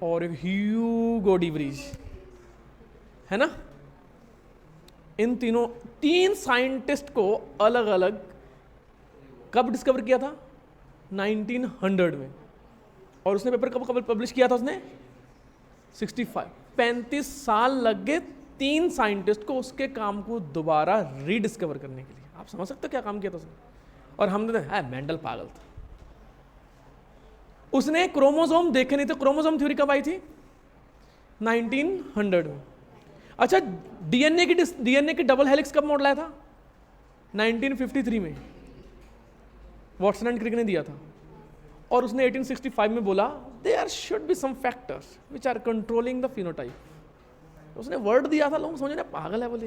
Speaker 1: और ह्यूगो डी व्रीज, है ना। इन 3 साइंटिस्ट को अलग अलग कब डिस्कवर किया था, 1900 में। और उसने पेपर कब पब्लिश किया था उसने, 35 साल लग गए 3 साइंटिस्ट को उसके काम को दोबारा रीडिस्कवर करने के लिए। आप समझ सकते हो क्या काम किया था उसने। और हमने मेंडल पागल था, उसने क्रोमोसोम देखे नहीं थे। क्रोमोसोम थ्योरी कब आई थी, 1900 में। अच्छा, डीएनए की डबल हेलिक्स कब मॉडल आया था, 1953 में, वॉटसन एंड क्रिक ने दिया था। और उसने 1865 में बोला there should be some factors which are controlling the phenotype. उसने वर्ड दिया था, लोग समझे ना पागल है बोले।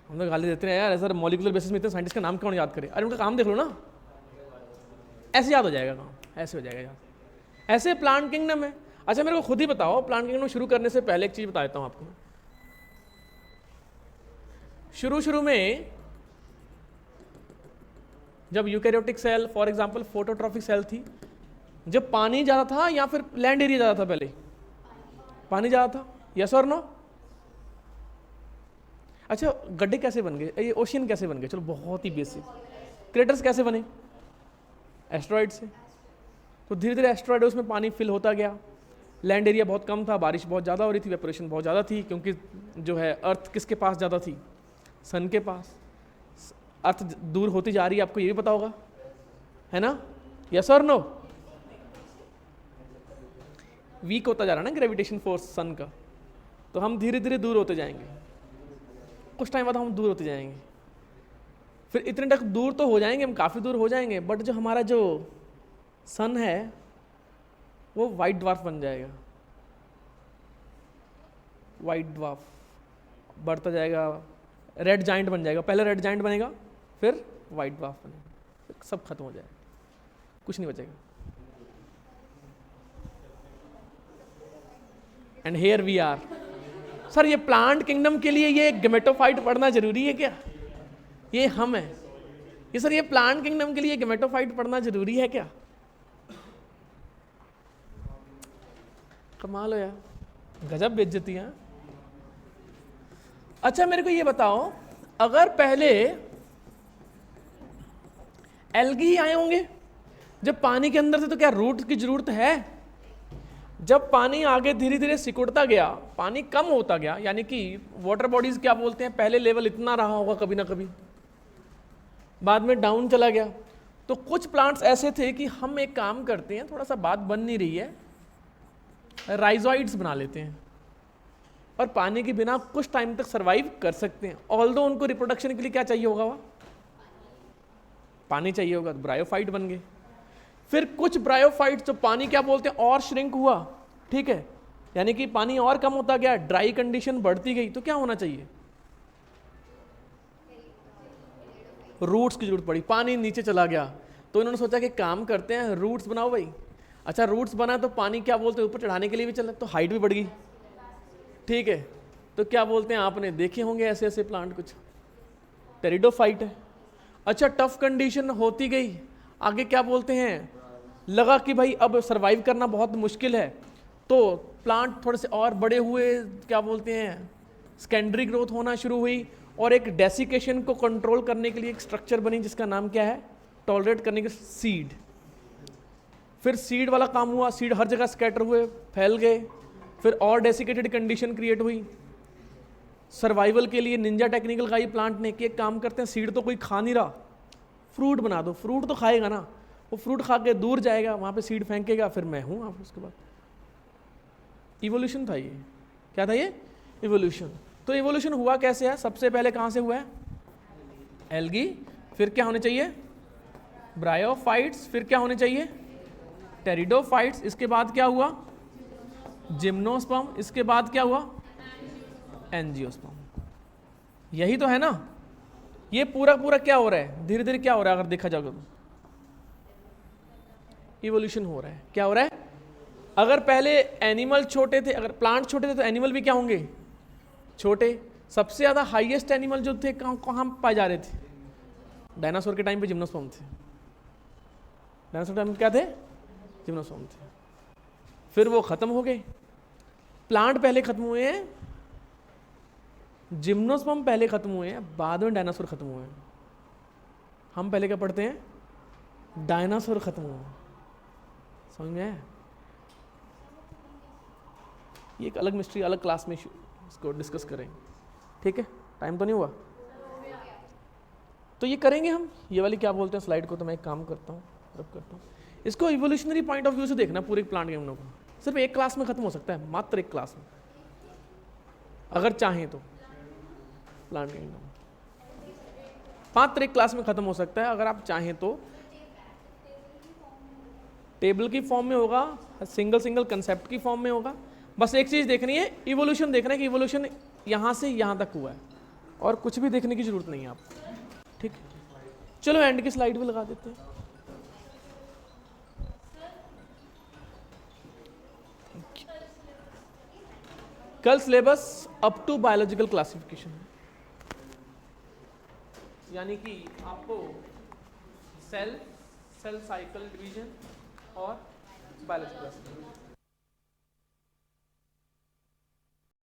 Speaker 1: हम लोग गाली देते हैं यार, ऐसा मॉलिकुलर बेसिस में इतने साइंटिस्ट का नाम कौन याद करे। अरे उनका काम देख लो ना, ऐसे याद हो जाएगा काम, ऐसे हो जाएगा याद। ऐसे प्लांट किंगडम है। अच्छा मेरे को खुद ही बताओ, प्लांट किंगडम शुरू करने से पहले एक चीज बता देता हूं आपको। शुरू में जब eukaryotic cell, for example phototrophic cell थी, जब पानी ज्यादा था या फिर लैंड एरिया ज्यादा था, पहले पानी ज्यादा था, यस और नो। अच्छा गड्ढे कैसे बन गए, ये ओशियन कैसे बन गए, चलो बहुत ही बेसिक। क्रेटर्स कैसे बने, एस्ट्रॉइड से। तो धीरे धीरे एस्ट्रॉइड उसमें पानी फिल होता गया, लैंड एरिया बहुत कम था, बारिश बहुत ज़्यादा हो रही थी, वेपोरेशन बहुत ज़्यादा थी, क्योंकि जो है अर्थ किसके पास ज़्यादा थी, सन के पास। अर्थ दूर होती जा रही है, आपको ये भी पता होगा, है ना, यस और नो। वीक होता जा रहा है ना ग्रेविटेशन फोर्स सन का, तो हम धीरे धीरे दूर होते जाएंगे, कुछ टाइम बाद हम दूर होते जाएंगे। फिर इतने तक दूर तो हो जाएंगे, हम काफ़ी दूर हो जाएंगे, बट जो हमारा जो सन है वो वाइट ड्वार्फ बन जाएगा। वाइट ड्वार्फ बढ़ता जाएगा, रेड जाइंट बन जाएगा। पहले रेड जाइंट बनेगा, फिर वाइट ड्वार्फ बनेगा, फिर सब खत्म हो जाएगा, कुछ नहीं बचेगा। And here we are. Sir ये प्लांट किंगडम के लिए ये गेमेटोफाइट पढ़ना जरूरी है क्या, ये हम है ये सर, ये प्लांट किंगडम के लिए गेमेटोफाइट पढ़ना जरूरी है क्या। कमाल हो यार, गजब बेइज्जती है। अच्छा मेरे को ये बताओ, अगर पहले एल्गी ही आए होंगे जब पानी के अंदर से, तो क्या रूट की जरूरत है। जब पानी आगे धीरे धीरे सिकुड़ता गया, पानी कम होता गया, यानी कि वाटर बॉडीज क्या बोलते हैं, पहले लेवल इतना रहा होगा कभी ना कभी, बाद में डाउन चला गया। तो कुछ प्लांट्स ऐसे थे कि हम एक काम करते हैं, थोड़ा सा बात बन नहीं रही है, राइजोइड्स बना लेते हैं और पानी के बिना कुछ टाइम तक सरवाइव कर सकते हैं। ऑल्दो उनको रिप्रोडक्शन के लिए क्या चाहिए होगा, वह पानी चाहिए होगा, तो ब्रायोफाइट बन गए। फिर कुछ ब्रायोफाइट जो पानी क्या बोलते हैं और श्रिंक हुआ, ठीक है, यानी कि पानी और कम होता गया, ड्राई कंडीशन बढ़ती गई, तो क्या होना चाहिए, रूट्स की जरूरत पड़ी, पानी नीचे चला गया। तो इन्होंने सोचा कि काम करते हैं रूट्स बनाओ भाई। अच्छा रूट्स बना तो पानी क्या बोलते हैं ऊपर चढ़ाने के लिए भी चला, तो हाइट भी बढ़ गई, ठीक है। तो क्या बोलते हैं, आपने देखे होंगे ऐसे ऐसे प्लांट, कुछ टेरिडोफाइट है। अच्छा टफ कंडीशन होती गई, आगे क्या बोलते हैं, लगा कि भाई अब सरवाइव करना बहुत मुश्किल है, तो प्लांट थोड़े से और बड़े हुए, क्या बोलते हैं सेकेंडरी ग्रोथ होना शुरू हुई, और एक डेसिकेशन को कंट्रोल करने के लिए एक स्ट्रक्चर बनी जिसका नाम क्या है, टॉलरेट करने के सीड। फिर सीड वाला काम हुआ, सीड हर जगह स्कैटर हुए, फैल गए, फिर और डेसिकेटेड कंडीशन क्रिएट हुई। सर्वाइवल के लिए निंजा टेक्निकल लगाई प्लांट ने कि एक काम करते हैं, सीड तो कोई खा नहीं रहा, फ्रूट बना दो, फ्रूट तो खाएगा ना, वो फ्रूट खा के दूर जाएगा, वहाँ पे सीड फेंकेगा, फिर मैं हूँ आप। उसके बाद इवोल्यूशन था ये, क्या था ये, इवोल्यूशन। तो इवोल्यूशन हुआ कैसे है, सबसे पहले कहाँ से हुआ है, एल्गी, फिर क्या होने चाहिए, ब्रायोफाइट्स, फिर क्या होने चाहिए, टेरिडोफाइट्स, इसके बाद क्या हुआ, जिम्नोस्पर्म, इसके बाद क्या हुआ, एंजियोस्पर्म। यही तो है ना, ये पूरा पूरा क्या हो रहा है, धीरे धीरे क्या हो रहा है, अगर देखा जाएगा तो इवोल्यूशन हो रहा है। क्या हो रहा है, अगर पहले एनिमल छोटे थे, अगर प्लांट छोटे थे तो एनिमल भी क्या होंगे, छोटे। सबसे ज़्यादा हाईएस्ट एनिमल जो थे कहाँ पाए जा रहे थे, डायनासोर के टाइम पे जिम्नोस्पर्म थे, डायनासोर टाइम में क्या थे, जिम्नोस्पर्म थे। फिर वो खत्म हो गए, प्लांट पहले खत्म हुए हैं, जिम्नोस्पर्म पहले खत्म हुए हैं, बाद में डायनासोर खत्म हुए हैं। हम पहले क्या पढ़ते हैं, डायनासोर खत्म हुए, समझ में आया। ये एक अलग मिस्ट्री, अलग क्लास में इसको डिस्कस करेंगे, ठीक है। टाइम तो नहीं हुआ, तो ये करेंगे हम, ये वाली क्या बोलते हैं स्लाइड को, तो मैं एक काम करता हूँ, रब करता हूँ इसको। इवोल्यूशनरी पॉइंट ऑफ व्यू से देखना पूरे प्लांट किंगडम को, सिर्फ एक क्लास में खत्म हो सकता है, मात्र एक क्लास में, अगर चाहें तो। प्लांट किंगडम मात्र एक क्लास में खत्म हो सकता है, अगर आप चाहें तो। टेबल की फॉर्म में होगा, सिंगल सिंगल कंसेप्ट की फॉर्म में होगा। बस एक चीज देखनी है, इवोल्यूशन देखना है कि इवोल्यूशन यहां से यहां तक हुआ है, और कुछ भी देखने की जरूरत नहीं है आप, ठीक। चलो एंड की स्लाइड भी लगा देते हैं। कल syllabus up to biological classification है, यानी कि आपको सेल साइकिल डिवीजन और बायोलॉजिकल क्लासिफिकेशन